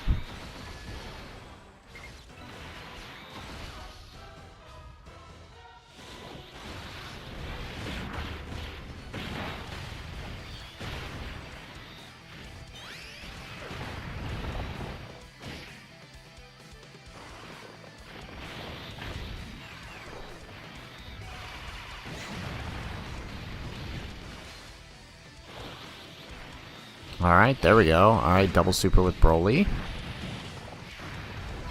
Alright, there we go. Alright, double super with Broly.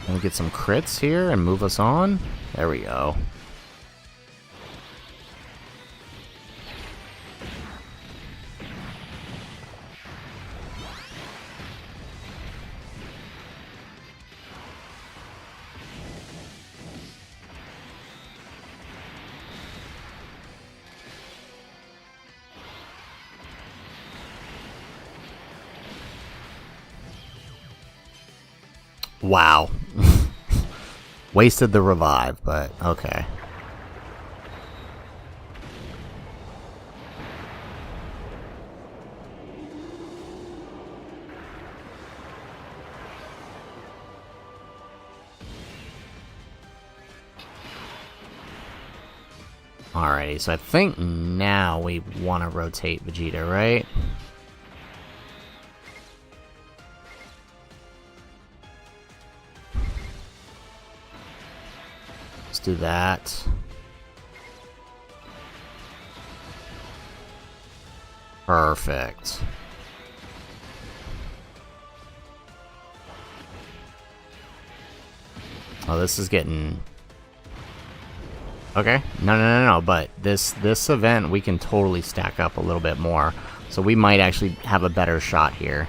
And we get some crits here and move us on. There we go. Wow. Wasted the revive, but okay. Alrighty, so I think now we want to rotate Vegeta, right? Let's do that. Perfect. Oh, this is getting... Okay, no, but this event we can totally stack up a little bit more. So we might actually have a better shot here.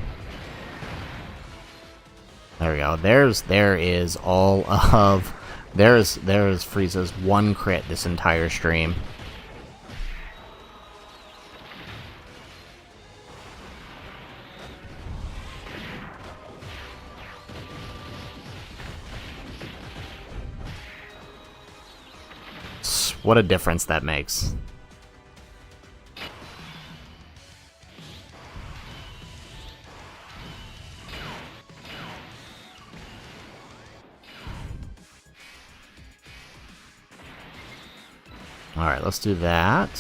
There we go. There is all of... There's Frieza's one crit this entire stream. What a difference that makes. Alright, let's do that.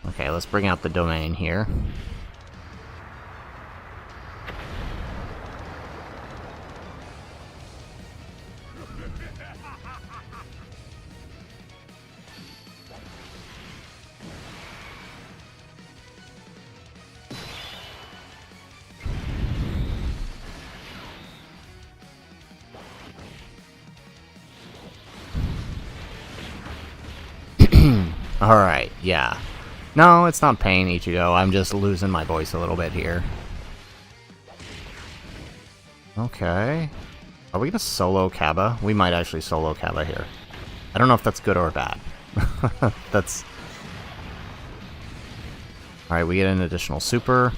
Okay, let's bring out the domain here. Alright, yeah. No, it's not pain, Ichigo. I'm just losing my voice a little bit here. Okay. Are we gonna solo Kaba? We might actually solo Kaba here. I don't know if that's good or bad. That's... Alright, we get an additional super.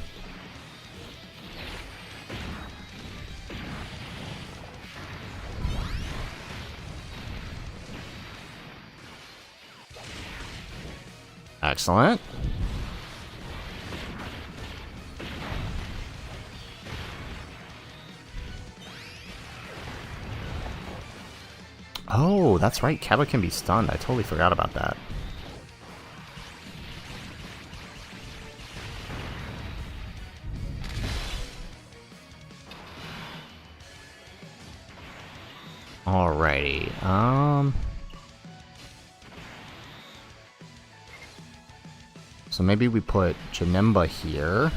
Excellent. Oh, that's right. Kaba can be stunned. I totally forgot about that. Alrighty. So maybe we put Janemba here.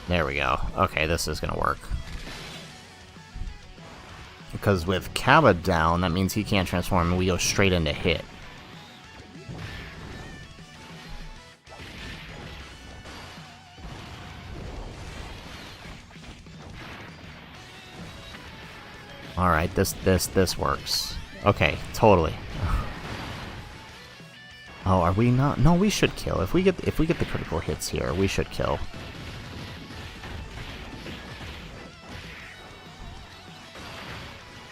There we go. Okay, this is gonna work. Because with Kaba down, that means he can't transform and we go straight into hit. Alright, this works. Okay, totally. Oh, are we not? No, we should kill. If we get the critical hits here, we should kill.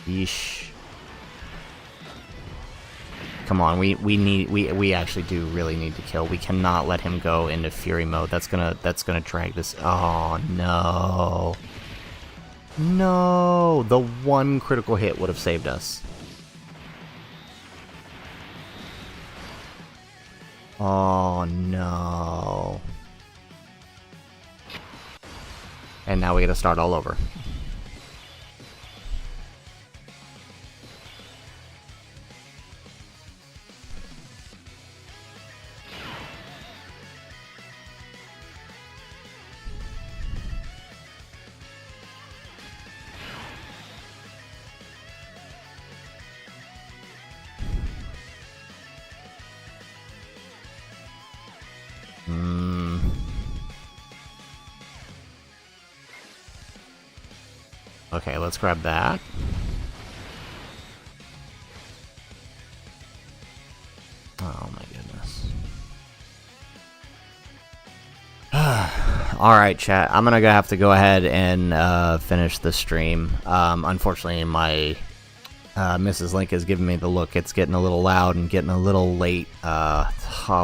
Yeesh. Come on, we actually do really need to kill. We cannot let him go into Fury mode. That's gonna drag this. Oh no. No, the one critical hit would have saved us. Oh no. And now we gotta start all over. Okay, let's grab that. goodness. Alright, chat. I'm gonna have to go ahead and finish the stream. Unfortunately, my Mrs. Link has given me the look. It's getting a little loud and getting a little late.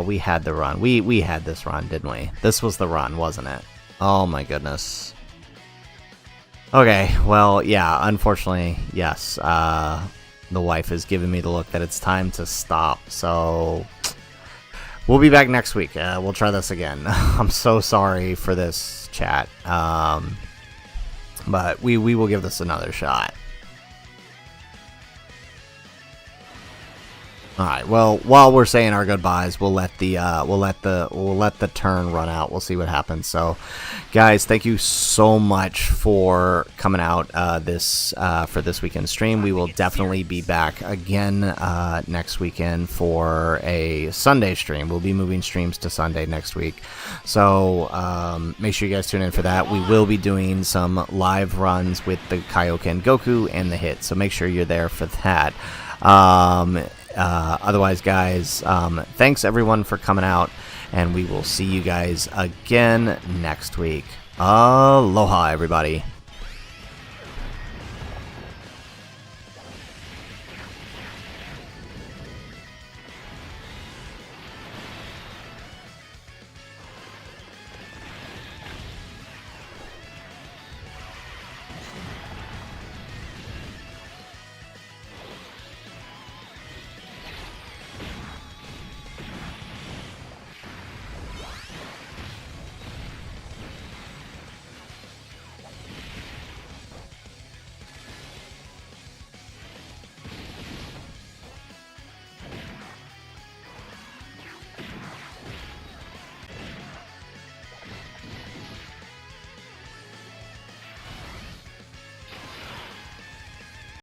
We had the run. We had this run, didn't we? This was the run, wasn't it? Oh my goodness. Okay, well, yeah, unfortunately, yes. The wife has given me the look that it's time to stop, so we'll be back next week. We'll try this again. I'm so sorry for this, chat. But we will give this another shot. All right. Well, while we're saying our goodbyes, we'll let the turn run out. We'll see what happens. So, guys, thank you so much for coming out for this weekend stream. We will definitely be back again next weekend for a Sunday stream. We'll be moving streams to Sunday next week. So make sure you guys tune in for that. We will be doing some live runs with the Kaioken Goku and the hit. So make sure you're there for that. Otherwise, guys, thanks everyone for coming out, and we will see you guys again next week. Aloha, everybody.